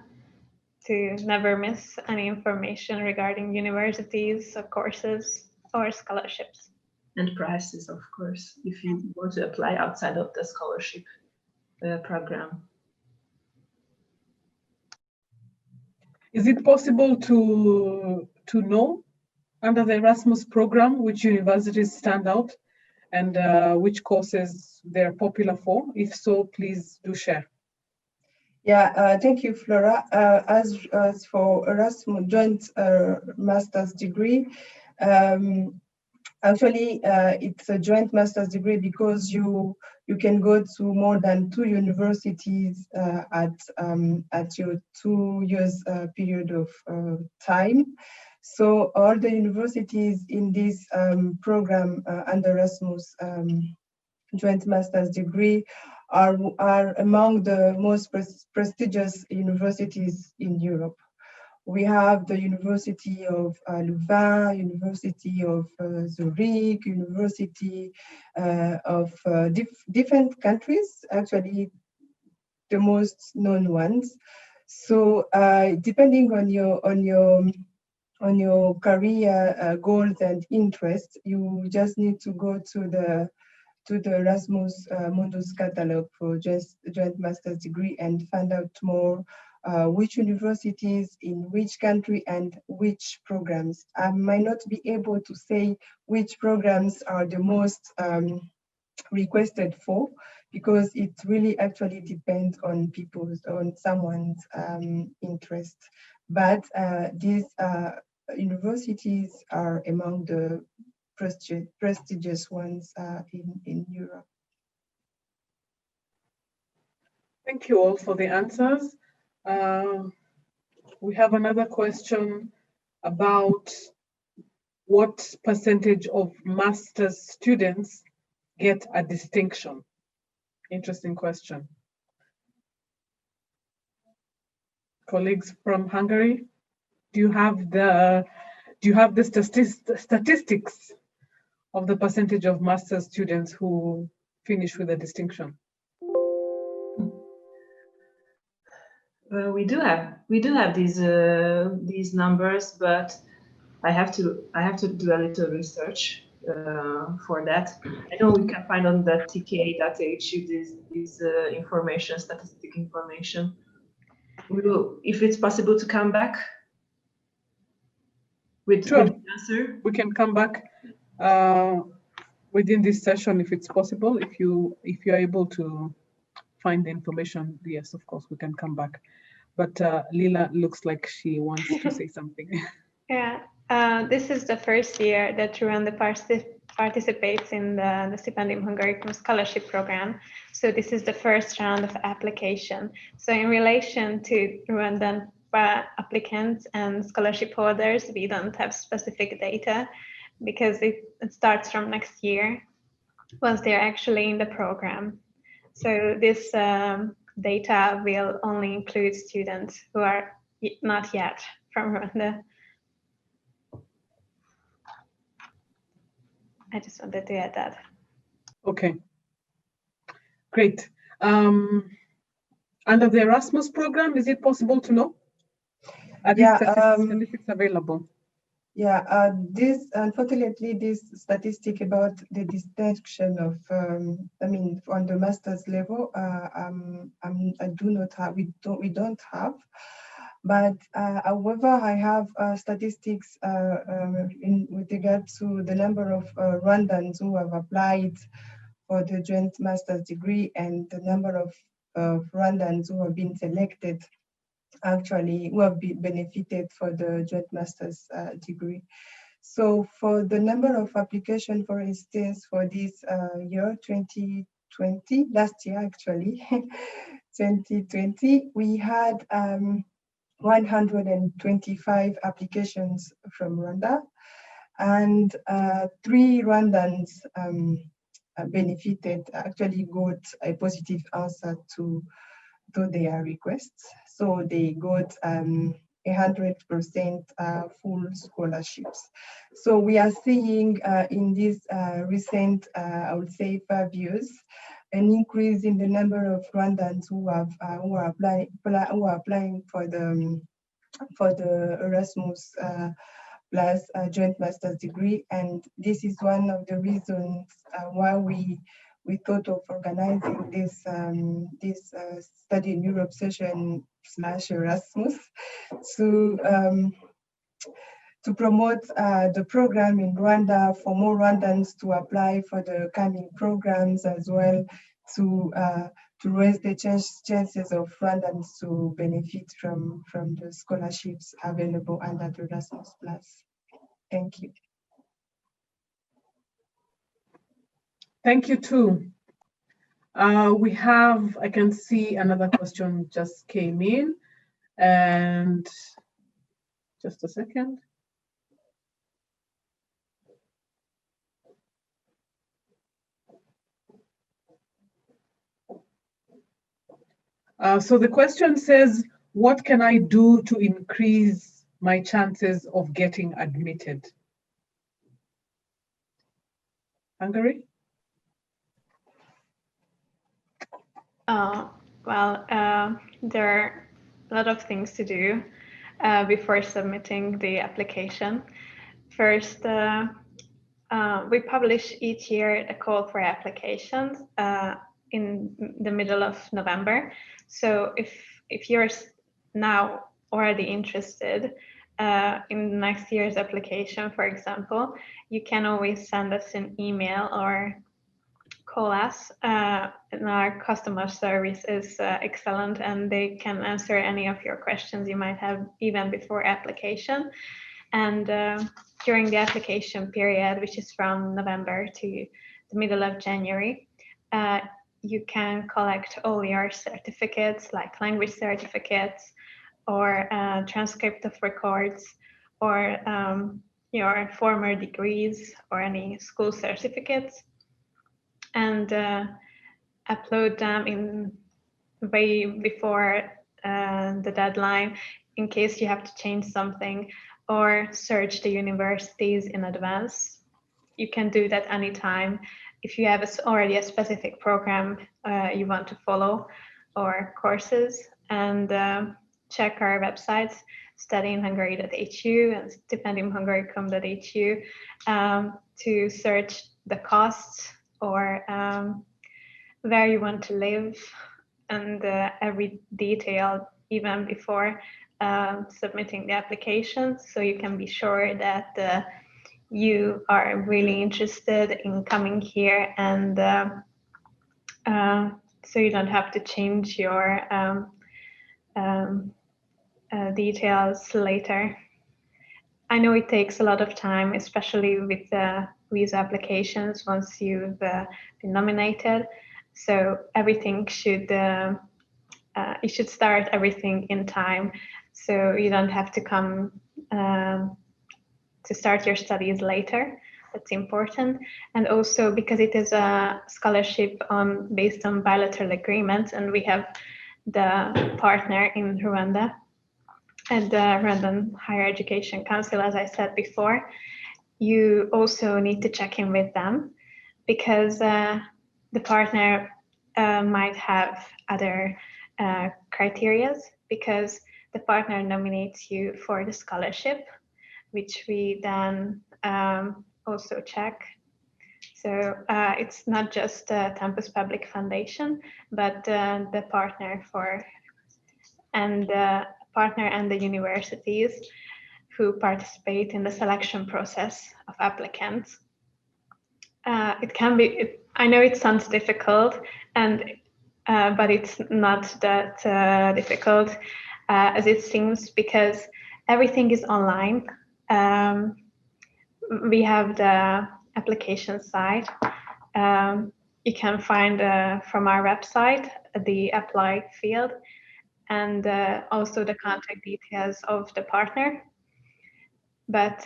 to never miss any information regarding universities or courses or scholarships. And prices, of course, if you want to apply outside of the scholarship program. Is it possible to know, under the Erasmus program, which universities stand out and which courses they're popular for? If so, please do share. Yeah, thank you, Flora. As for Erasmus joint master's degree, actually, it's a joint master's degree because you can go to more than 2 universities at your 2 years period of time. So all the universities in this program under Erasmus joint master's degree are among the most prestigious universities in Europe. We have the University of Louvain, University of Zurich, University of different countries, actually the most known ones. So depending on your career goals and interests, you just need to go to the Erasmus Mundus catalog for joint master's degree and find out more which universities in which country and which programs. I might not be able to say which programs are the most requested for, because it really actually depends on someone's interest. But these universities are among the prestigious ones in Europe. Thank you all for the answers. We have another question about what percentage of master's students get a distinction? Interesting question. Colleagues from Hungary, do you have the statistics of the percentage of master's students who finish with a distinction? We do have these numbers, but I have to do a little research for that. I know we can find on the TKA.hu this information, statistic information. We will, if it's possible, to come back with the answer. We can come back within this session if it's possible. If you're able to find the information, yes, of course, we can come back. But Lila looks like she wants to say something. Yeah, this is the first year that Rwanda participates in the Stipendium Hungaricum scholarship program. So this is the first round of application. So in relation to Rwandan applicants and scholarship holders, we don't have specific data because it starts from next year once they're actually in the program. So this data will only include students who are not yet from Rwanda. I just wanted to add that. Okay, great. Under the Erasmus program, is it possible to know? Are these statistics available? Yeah, unfortunately, this statistic about the distinction of, on the master's level, I do not have. We don't have. But however, I have statistics with regard to the number of Rwandans who have applied for the joint master's degree and the number of Rwandans who have been selected, actually, who have been benefited for the joint master's degree. So for the number of applications, for instance, for this year, 2020, last year actually, 2020, we had 125 applications from Rwanda, and 3 Rwandans benefited, actually got a positive answer to their requests. So they got 100% full scholarships. So we are seeing in this recent, I would say 5 years, an increase in the number of Rwandans who are applying for the Erasmus plus joint master's degree, and this is one of the reasons why we thought of organizing this Study in Europe session / Erasmus to promote the program in Rwanda, for more Rwandans to apply for the coming programs, as well to raise the chances of Rwandans to benefit from the scholarships available under the Erasmus+. Thank you. Thank you too. I can see another question just came in, and just a second. So the question says, what can I do to increase my chances of getting admitted? Hungary? There are a lot of things to do before submitting the application. First, we publish each year a call for applications in the middle of November. So if you're now already interested in next year's application, for example, you can always send us an email or call us, and our customer service is excellent, and they can answer any of your questions you might have even before application. And during the application period, which is from November to the middle of January, you can collect all your certificates, like language certificates or transcript of records, or your former degrees or any school certificates, and upload them in way before the deadline in case you have to change something, or search the universities in advance. You can do that anytime. If you have already a specific program you want to follow or courses, and check our websites, studyinhungary.hu and stipendiumhungary.com.hu, to search the costs or where you want to live, and every detail even before submitting the application, so you can be sure that you are really interested in coming here, and so you don't have to change your details later. I know it takes a lot of time, especially with visa applications once you've been nominated. So everything should you should start everything in time, so you don't have to come to start your studies later. That's important. And also because it is a scholarship based on bilateral agreements, and we have the partner in Rwanda and the Rwandan Higher Education Council, as I said before, you also need to check in with them, because the partner might have other criteria, because the partner nominates you for the scholarship, which we then also check. So it's not just Tempus Public Foundation, but the partner and the universities who participate in the selection process of applicants. It can be, I know it sounds difficult, but it's not that difficult as it seems, because everything is online. We have the application site. You can find from our website the apply field, and also the contact details of the partner. But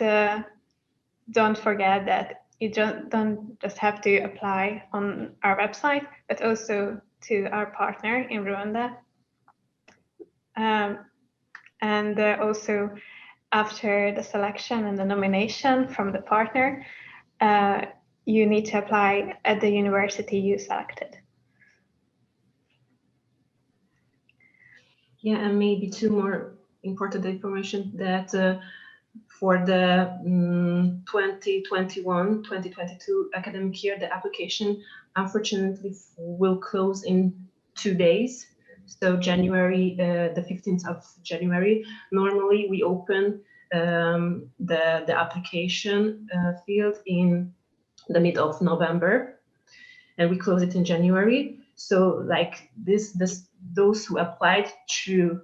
don't forget that you don't just have to apply on our website, but also to our partner in Rwanda. And also after the selection and the nomination from the partner, you need to apply at the university you selected. Yeah, and maybe two more important information that for the 2021-2022 academic year, the application unfortunately will close in 2 days. So January, the 15th of January. Normally we open the application field in the mid of November, and we close it in January. So like those who applied to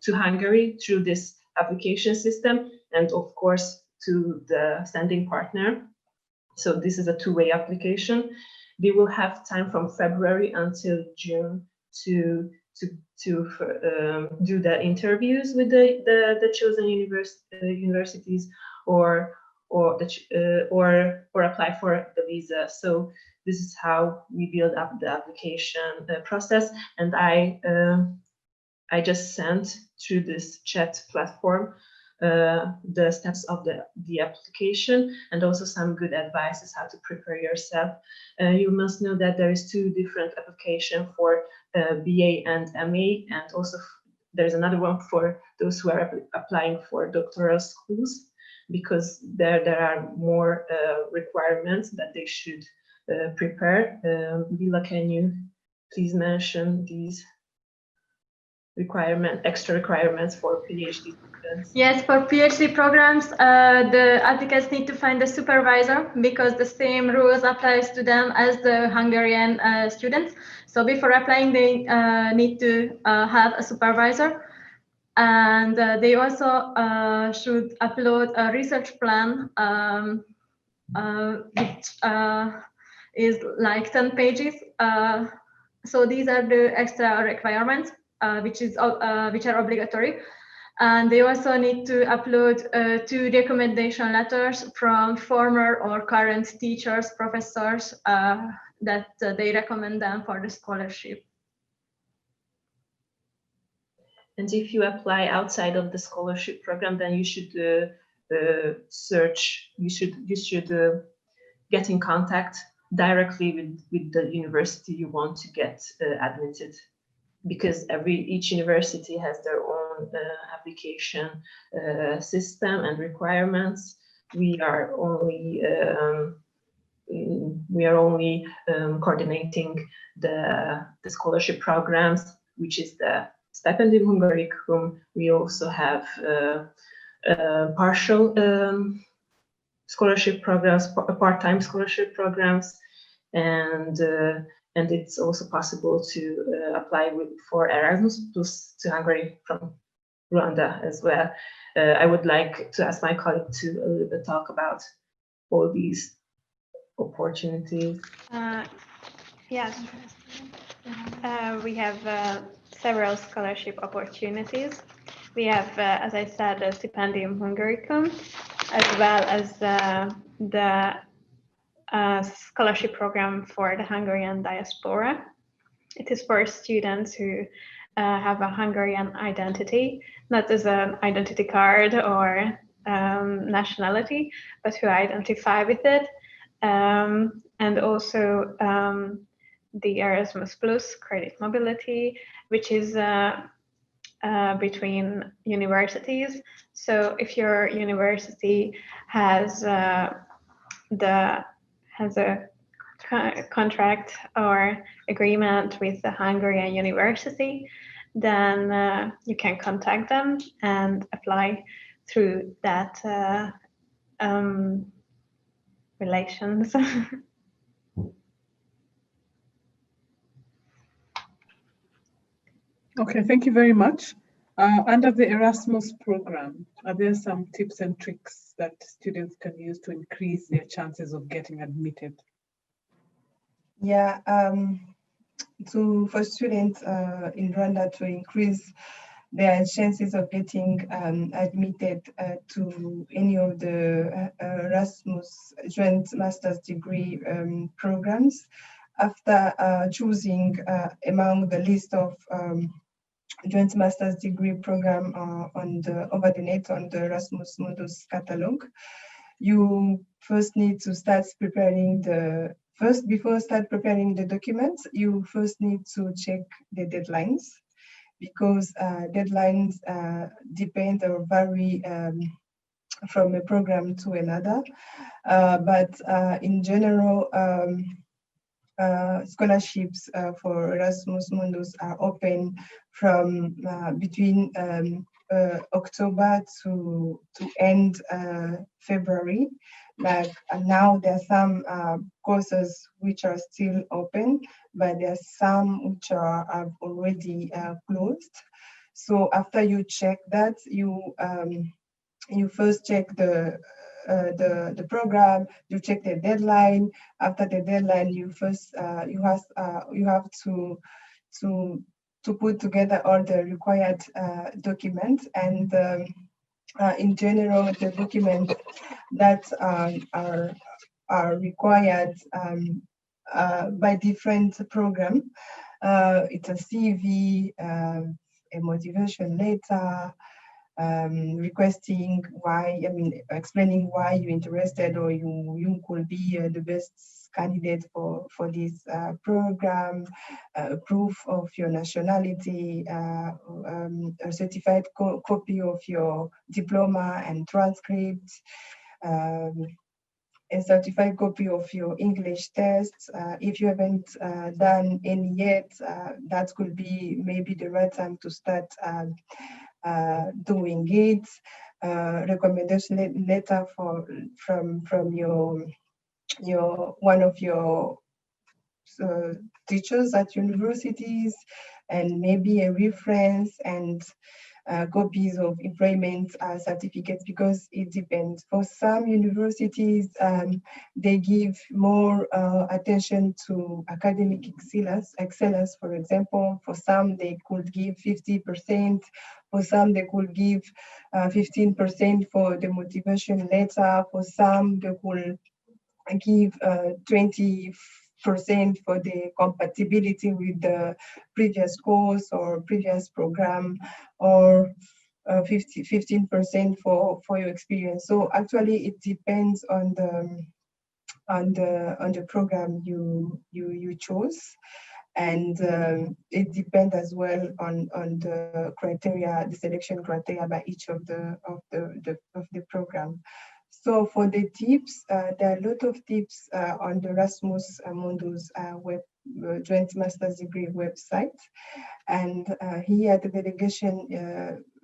Hungary through this application system, and of course to the sending partner. So this is a two-way application. They will have time from February until June to do the interviews with the chosen universities or apply for the visa. So this is how we build up the application process. And I just sent through this chat platform the steps of the application, and also some good advices how to prepare yourself. You must know that there is two different applications for BA and MA, and also there's another one for those who are applying for doctoral schools, because there are more requirements that they should prepare. Lila, can you please mention these extra requirements for PhD students? Yes, for PhD programs, the applicants need to find a supervisor, because the same rules applies to them as the Hungarian students. So before applying, they need to have a supervisor. And they also should upload a research plan, which is like 10 pages. So these are the extra requirements, which are obligatory. And they also need to upload 2 recommendation letters from former or current teachers, professors that they recommend them for the scholarship. And if you apply outside of the scholarship program, then you should search. You should get in contact directly with the university you want to get admitted, because each university has their own application system and requirements. We are only coordinating the scholarship programs, which is the Stipendium Hungaricum. We also have partial scholarship programs, part-time scholarship programs, and it's also possible to apply for Erasmus Mundus to Hungary from Rwanda as well. I would like to ask my colleague to a little bit talk about all these opportunities. Yes, we have several scholarship opportunities. We have, as I said, the Stipendium Hungaricum, as well as the scholarship program for the Hungarian diaspora. It is for students who have a Hungarian identity, not as an identity card or nationality, but who identify with it. And also the Erasmus Plus credit mobility, which is between universities. So if your university has a contract or agreement with the Hungarian university, then you can contact them and apply through that relations. Okay, thank you very much. Under the Erasmus program, are there some tips and tricks that students can use to increase their chances of getting admitted? Yeah, for students in Rwanda to increase their chances of getting admitted to any of the Erasmus joint master's degree programs, after choosing among the list of joint master's degree program over the net on the Eramus Mundus catalog, you first need to start preparing before start preparing the documents, you first need to check the deadlines, because deadlines depend or vary from a program to another. But in general, scholarships for Erasmus Mundus are open from between October to end February. Like now there are some courses which are still open, but there are some which have already closed. So after you check that, you first check the program, you check the deadline. After the deadline, you have to put together all the required documents, and in general, the documents that are required by different program. It's a CV, a motivation letter, requesting why, explaining why you're interested, or you could be the best candidate for this program, proof of your nationality, a certified copy of your diploma and transcript, a certified copy of your English tests. If you haven't done any yet, that could be maybe the right time to start doing it. Recommendation letter from your one of your teachers at universities, and maybe a reference, and copies of employment certificates, because it depends. For some universities, they give more attention to academic excellence. For example, for some they could give 50%, for some they could give 15% for the motivation letter, for some they could give 20% for the compatibility with the previous course or previous program, or 15% for your experience. So actually, it depends on the program you chose, and it depends as well on the criteria, the selection criteria by each of the program. So for the tips, there are a lot of tips on the Erasmus Mundus joint master's degree website. And here at the delegation,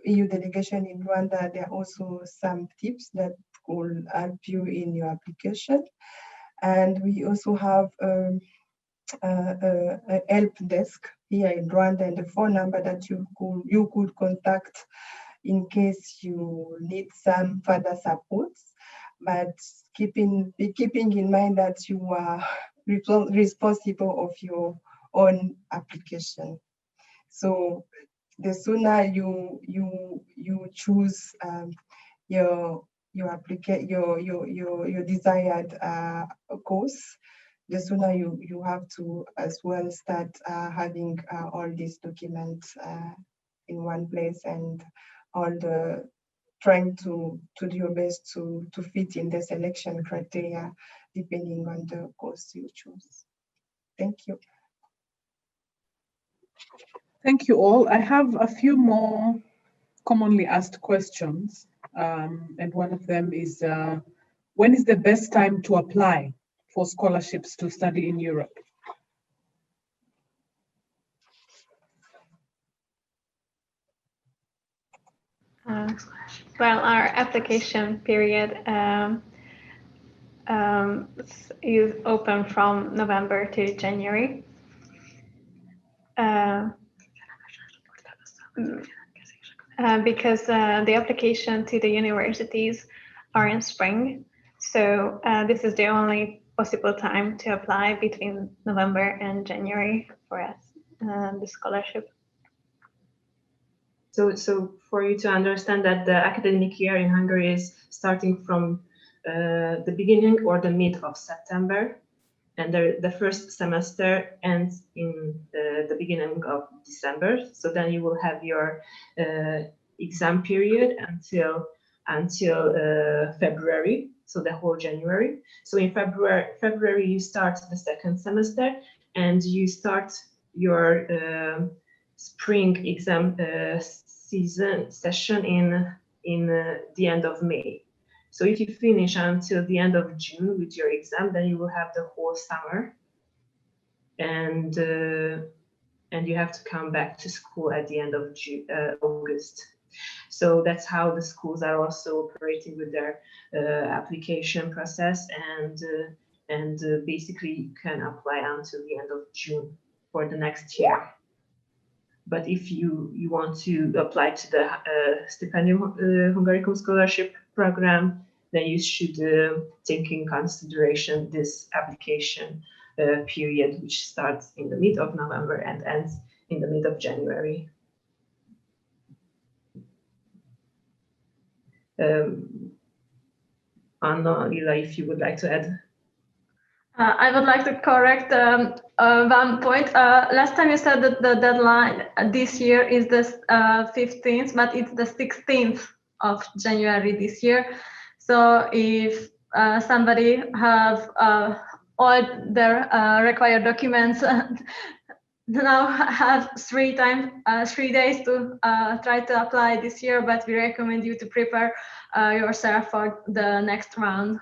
EU delegation in Rwanda, there are also some tips that will help you in your application. And we also have a help desk here in Rwanda, and the phone number that you could contact in case you need some further support. But keeping in mind that you are responsible of your own application. So the sooner you choose your desired course, the sooner you have to as well start having all these documents in one place, and all the trying to do your best to fit in the selection criteria depending on the course you choose. Thank you. Thank you all. I have a few more commonly asked questions, and one of them is, when is the best time to apply for scholarships to study in Europe? Well, our application period is open from November to January. Because the application to the universities are in spring. So this is the only possible time to apply between November and January for us, the scholarship. So for you to understand that the academic year in Hungary is starting from the beginning or the mid of September, and the first semester ends in the beginning of December. So then you will have your exam period until February, so the whole January. So in February you start the second semester, and you start your spring exam session in the end of May. So if you finish until the end of June with your exam, then you will have the whole summer, and you have to come back to school at the end of August So that's how the schools are also operating with their application process, and basically you can apply until the end of June for the next year. But if you want to apply to the Stipendium Hungaricum Scholarship Program, then you should take in consideration this application period, which starts in the mid of November and ends in the mid of January. Anna, Lila, if you would like to add. I would like to correct one point. Last time you said that the deadline this year is the 15th, but it's the 16th of January this year. So if somebody have all their required documents, now have 3 days to try to apply this year, but we recommend you to prepare yourself for the next round.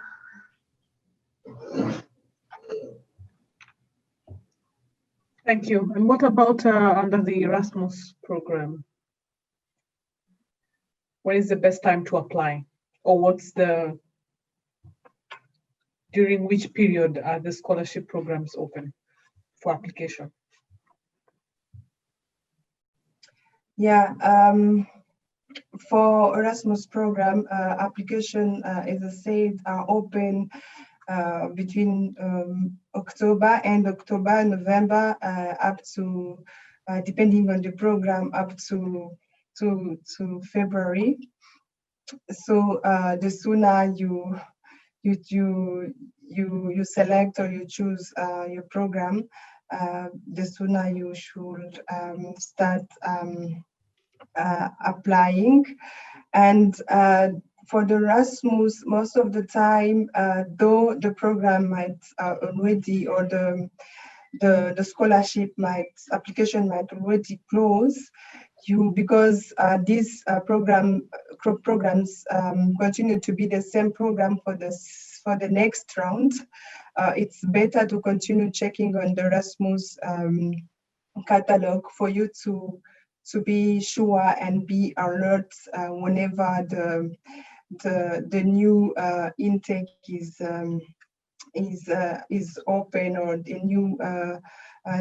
Thank you. And what about under the Erasmus program? When is the best time to apply? Or during which period are the scholarship programs open for application? Yeah, for Erasmus program, application, as I said, are open between October, November, up to, depending on the program, up to February. So the sooner you select or you choose your program, the sooner you should start applying. And for the Erasmus, most of the time, though the program might already, or the scholarship application might already close, because these programs continue to be the same program for the next round, it's better to continue checking on the Erasmus catalog for you to be sure and be alert whenever the new intake is open, or the new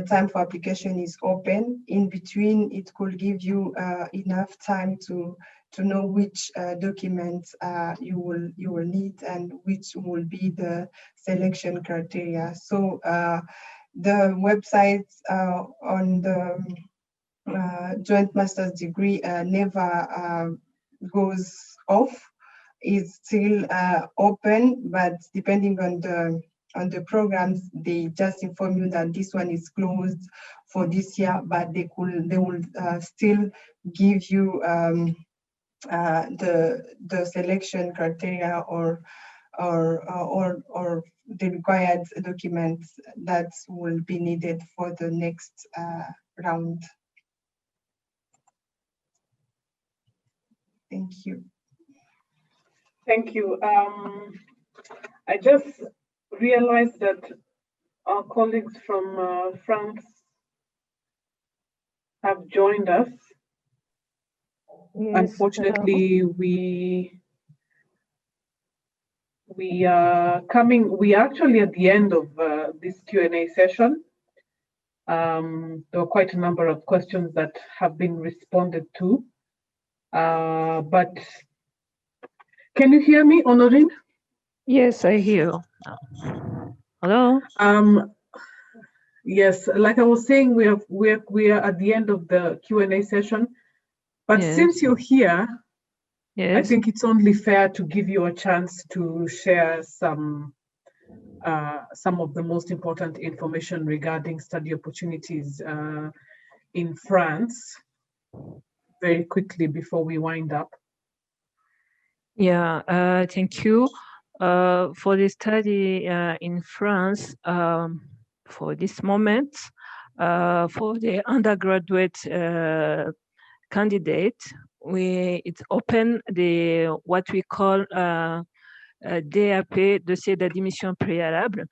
time for application is open. In between, it could give you enough time to know which documents you will need and which will be the selection criteria. So the websites on the joint master's degree never goes off. It's still open, but depending on the programs, they just inform you that this one is closed for this year, but they will still give you the selection criteria or the required documents that will be needed for the next round. Thank you. Thank you. I just realized that our colleagues from France have joined us. Yes, unfortunately, we are actually at the end of this Q&A session. There were quite a number of questions that have been responded to, but can you hear me, Honorine? Yes, I hear you. Hello? Yes, like I was saying, we are at the end of the Q&A session, but yes, since you're here, yes, I think it's only fair to give you a chance to share some of the most important information regarding study opportunities in France very quickly before we wind up. Yeah, thank you. For the study in France, for this moment, for the undergraduate candidate, it's open what we call DAP, dossier d'admission préalable.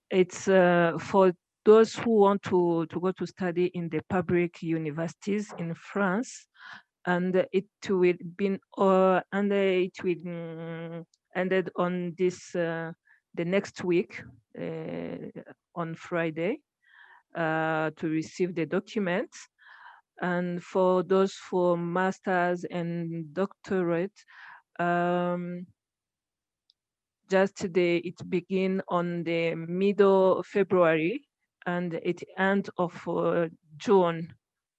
It's for those who want to go to study in the public universities in France. and it will be ended on this the next week on Friday to receive the documents. And for those for masters and doctorate, it begin on the middle of February and it end of June,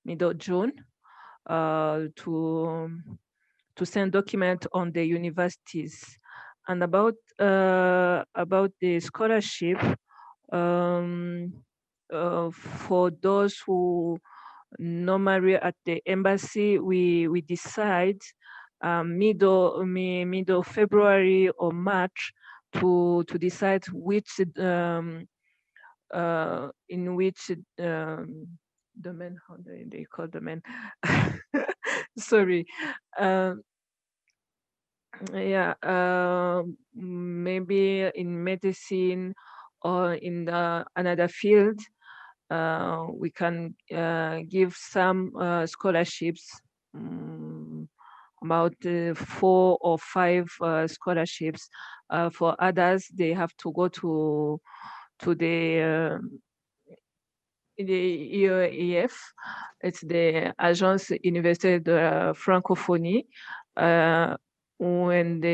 middle June, to send document on the universities. And about the scholarship, for those who normally at the embassy, we decide middle February or March to decide which in which domain, how do they call domain? Sorry. Yeah, maybe in medicine or in another field, we can give some scholarships, about 4 or 5 scholarships. For others, they have to go to the EEF, it's the Agence Universitaire de la Francophonie, when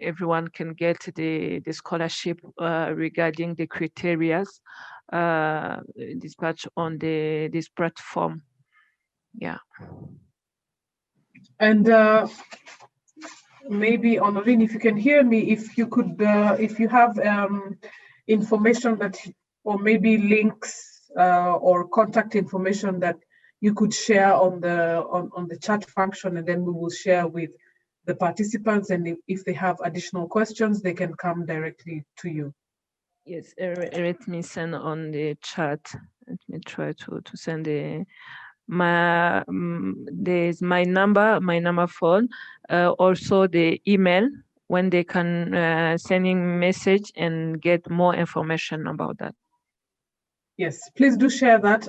everyone can get the scholarship regarding the criteria dispatched on this platform. Yeah. And maybe Honorine, if you can hear me, if you could, if you have information that, or maybe links or contact information that you could share on the chat function, and then we will share with the participants, and if they have additional questions, they can come directly to you. Yes, let me send on the chat. Let me try to send there's my number phone, also the email, when they can sending message and get more information about that. Yes, please do share that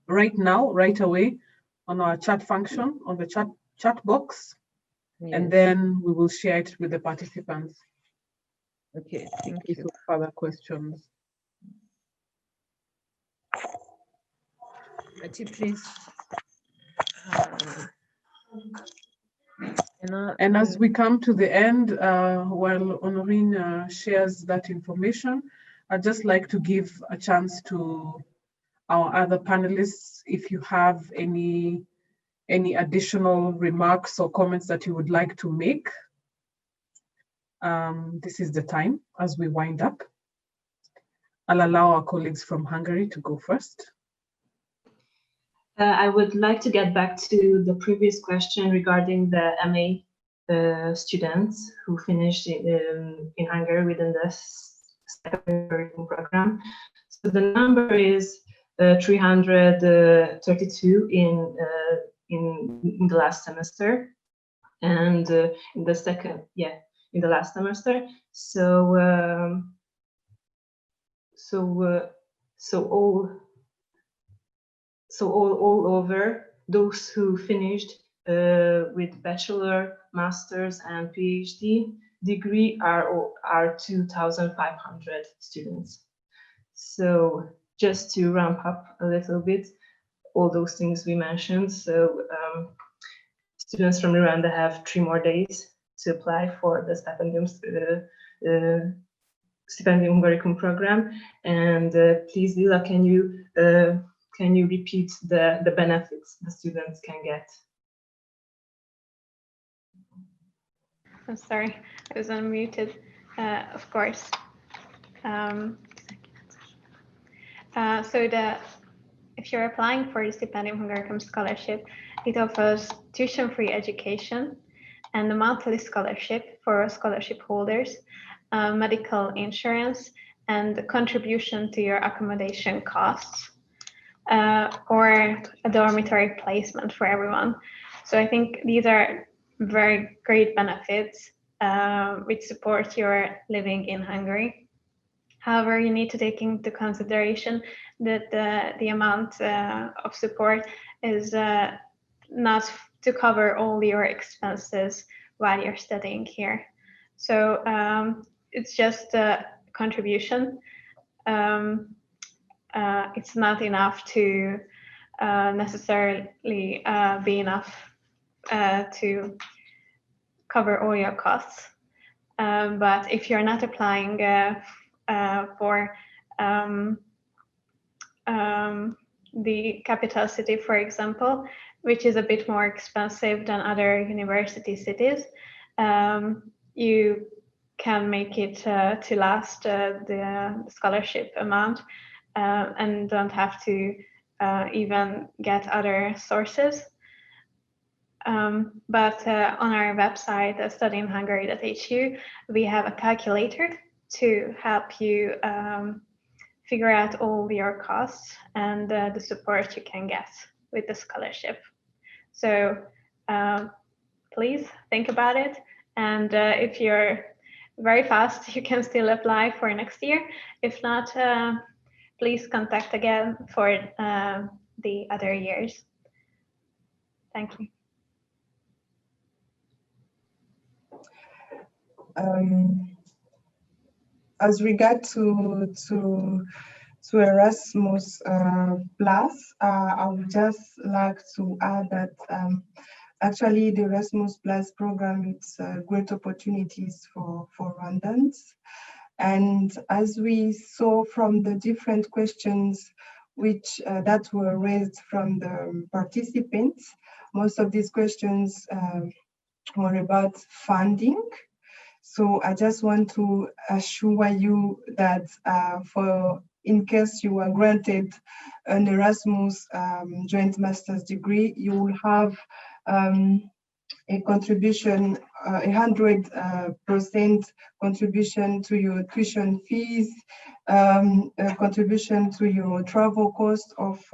right now, right away, on our chat function, on the chat box, yes. And then we will share it with the participants. Okay, thank you. Further questions. Please. And as we come to the end, while Honorine shares that information, I'd just like to give a chance to our other panelists, if you have any additional remarks or comments that you would like to make. This is the time as we wind up. I'll allow our colleagues from Hungary to go first. I would like to get back to the previous question regarding the MA students who finished in Hungary within the secondary program. So the number is 332 in the last semester, and in the second, in the last semester. So all over, those who finished with bachelor, master's, and PhD degree are 2,500 students. So just to ramp up a little bit, all those things we mentioned. So students from Rwanda have 3 more days to apply for the Stipendium Hungaricum program. And please, Lila, can you repeat the benefits the students can get? I'm sorry, I was unmuted. Of course. If you're applying for the Stipendium Hungaricum scholarship, it offers tuition-free education and a monthly scholarship for scholarship holders, medical insurance, and a contribution to your accommodation costs, or a dormitory placement for everyone. So I think these are very great benefits which support your living in Hungary. However, you need to take into consideration that the amount of support is not to cover all your expenses while you're studying here. So it's just a contribution. It's not enough to necessarily be enough to cover all your costs. But if you're not applying for the capital city, for example, which is a bit more expensive than other university cities, you can make it to last the scholarship amount and don't have to even get other sources. But on our website, studyinhungary.hu, we have a calculator to help you figure out all your costs and the support you can get with the scholarship. So please think about it. And if you're very fast, you can still apply for next year. If not, please contact again for the other years. Thank you. As regard to Erasmus Plus, I would just like to add that actually the Erasmus Plus program is great opportunities for Rwandans. And as we saw from the different questions which that were raised from the participants, most of these questions were about funding. So I just want to assure you that in case you are granted an Erasmus joint master's degree, you will have a contribution, 100% contribution to your tuition fees, a contribution to your travel cost of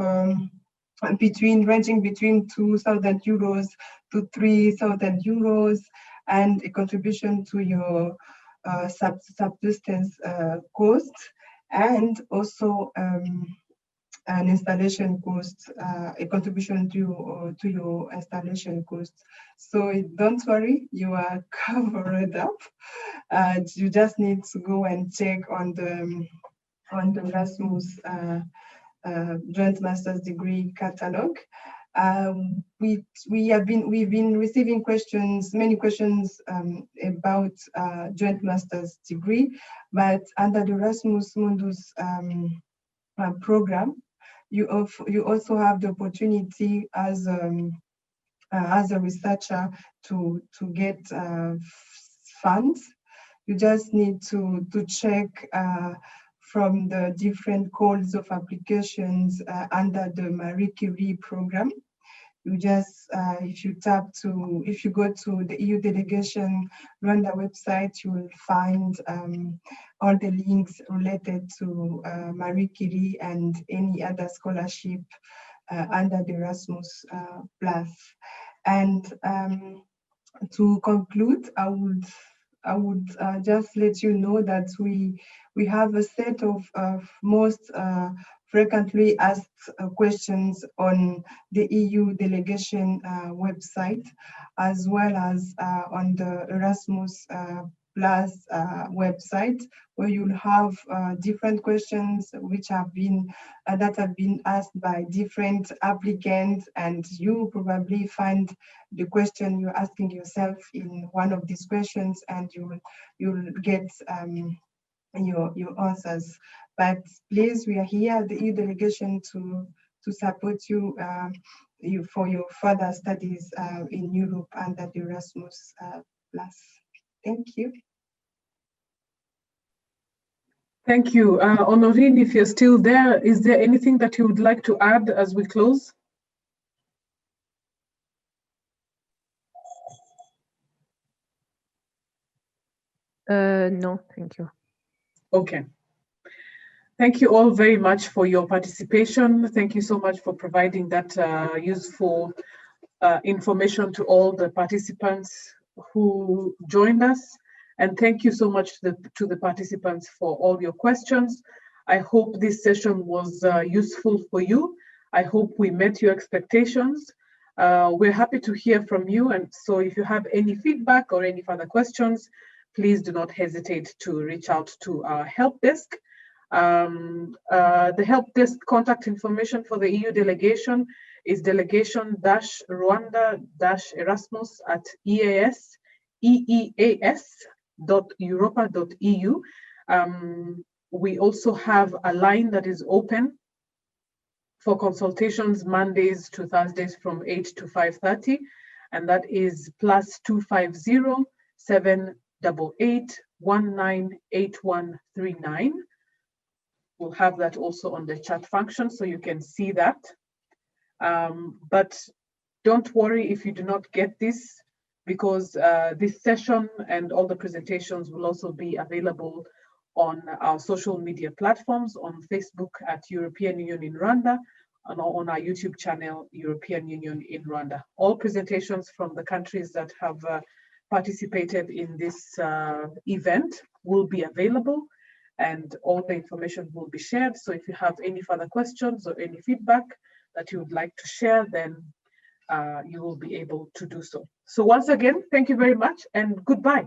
ranging between 2,000 euros to 3,000 euros, and a contribution to your subsistence cost, and also an installation cost, a contribution to your installation cost. So don't worry, you are covered up. You just need to go and check on the Erasmus joint master's degree catalog. We've been receiving many questions about joint master's degree, but under the Eramus Mundus program, you also have the opportunity as a researcher to get funds. You just need to check from the different calls of applications under the Marie Curie program. You just, if you go to the EU delegation Rwanda website, you will find all the links related to Marie Curie and any other scholarship under the Erasmus Plus. And to conclude, I would just let you know that we have a set of most frequently asked questions on the EU delegation website, as well as on the Erasmus Plus website, where you'll have different questions which have been that have been asked by different applicants, and you probably find the question you're asking yourself in one of these questions, and you'll get your answers. But please, we are here at the EU delegation to support you for your further studies in Europe under the Erasmus Plus. Thank you. Thank you. Honorine, if you're still there, is there anything that you would like to add as we close? No, thank you. Okay. Thank you all very much for your participation. Thank you so much for providing that useful information to all the participants who joined us. And thank you so much to the participants for all your questions. I hope this session was useful for you. I hope we met your expectations. We're happy to hear from you, and so if you have any feedback or any further questions, please do not hesitate to reach out to our help desk. The help desk contact information for the EU delegation is delegation-Rwanda-Erasmus at eeas.europa.eu. We also have a line that is open for consultations Mondays to Thursdays from 8 to 5:30, and that is +250 788 198139. We'll have that also on the chat function so you can see that. But don't worry if you do not get this, because this session and all the presentations will also be available on our social media platforms, on Facebook at European Union in Rwanda, and on our YouTube channel, European Union in Rwanda. All presentations from the countries that have participated in this event will be available, and all the information will be shared. So if you have any further questions or any feedback that you would like to share, then you will be able to do so. So once again, thank you very much and goodbye.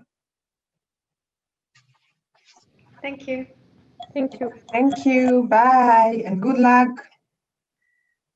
Thank you. Thank you. Bye and good luck.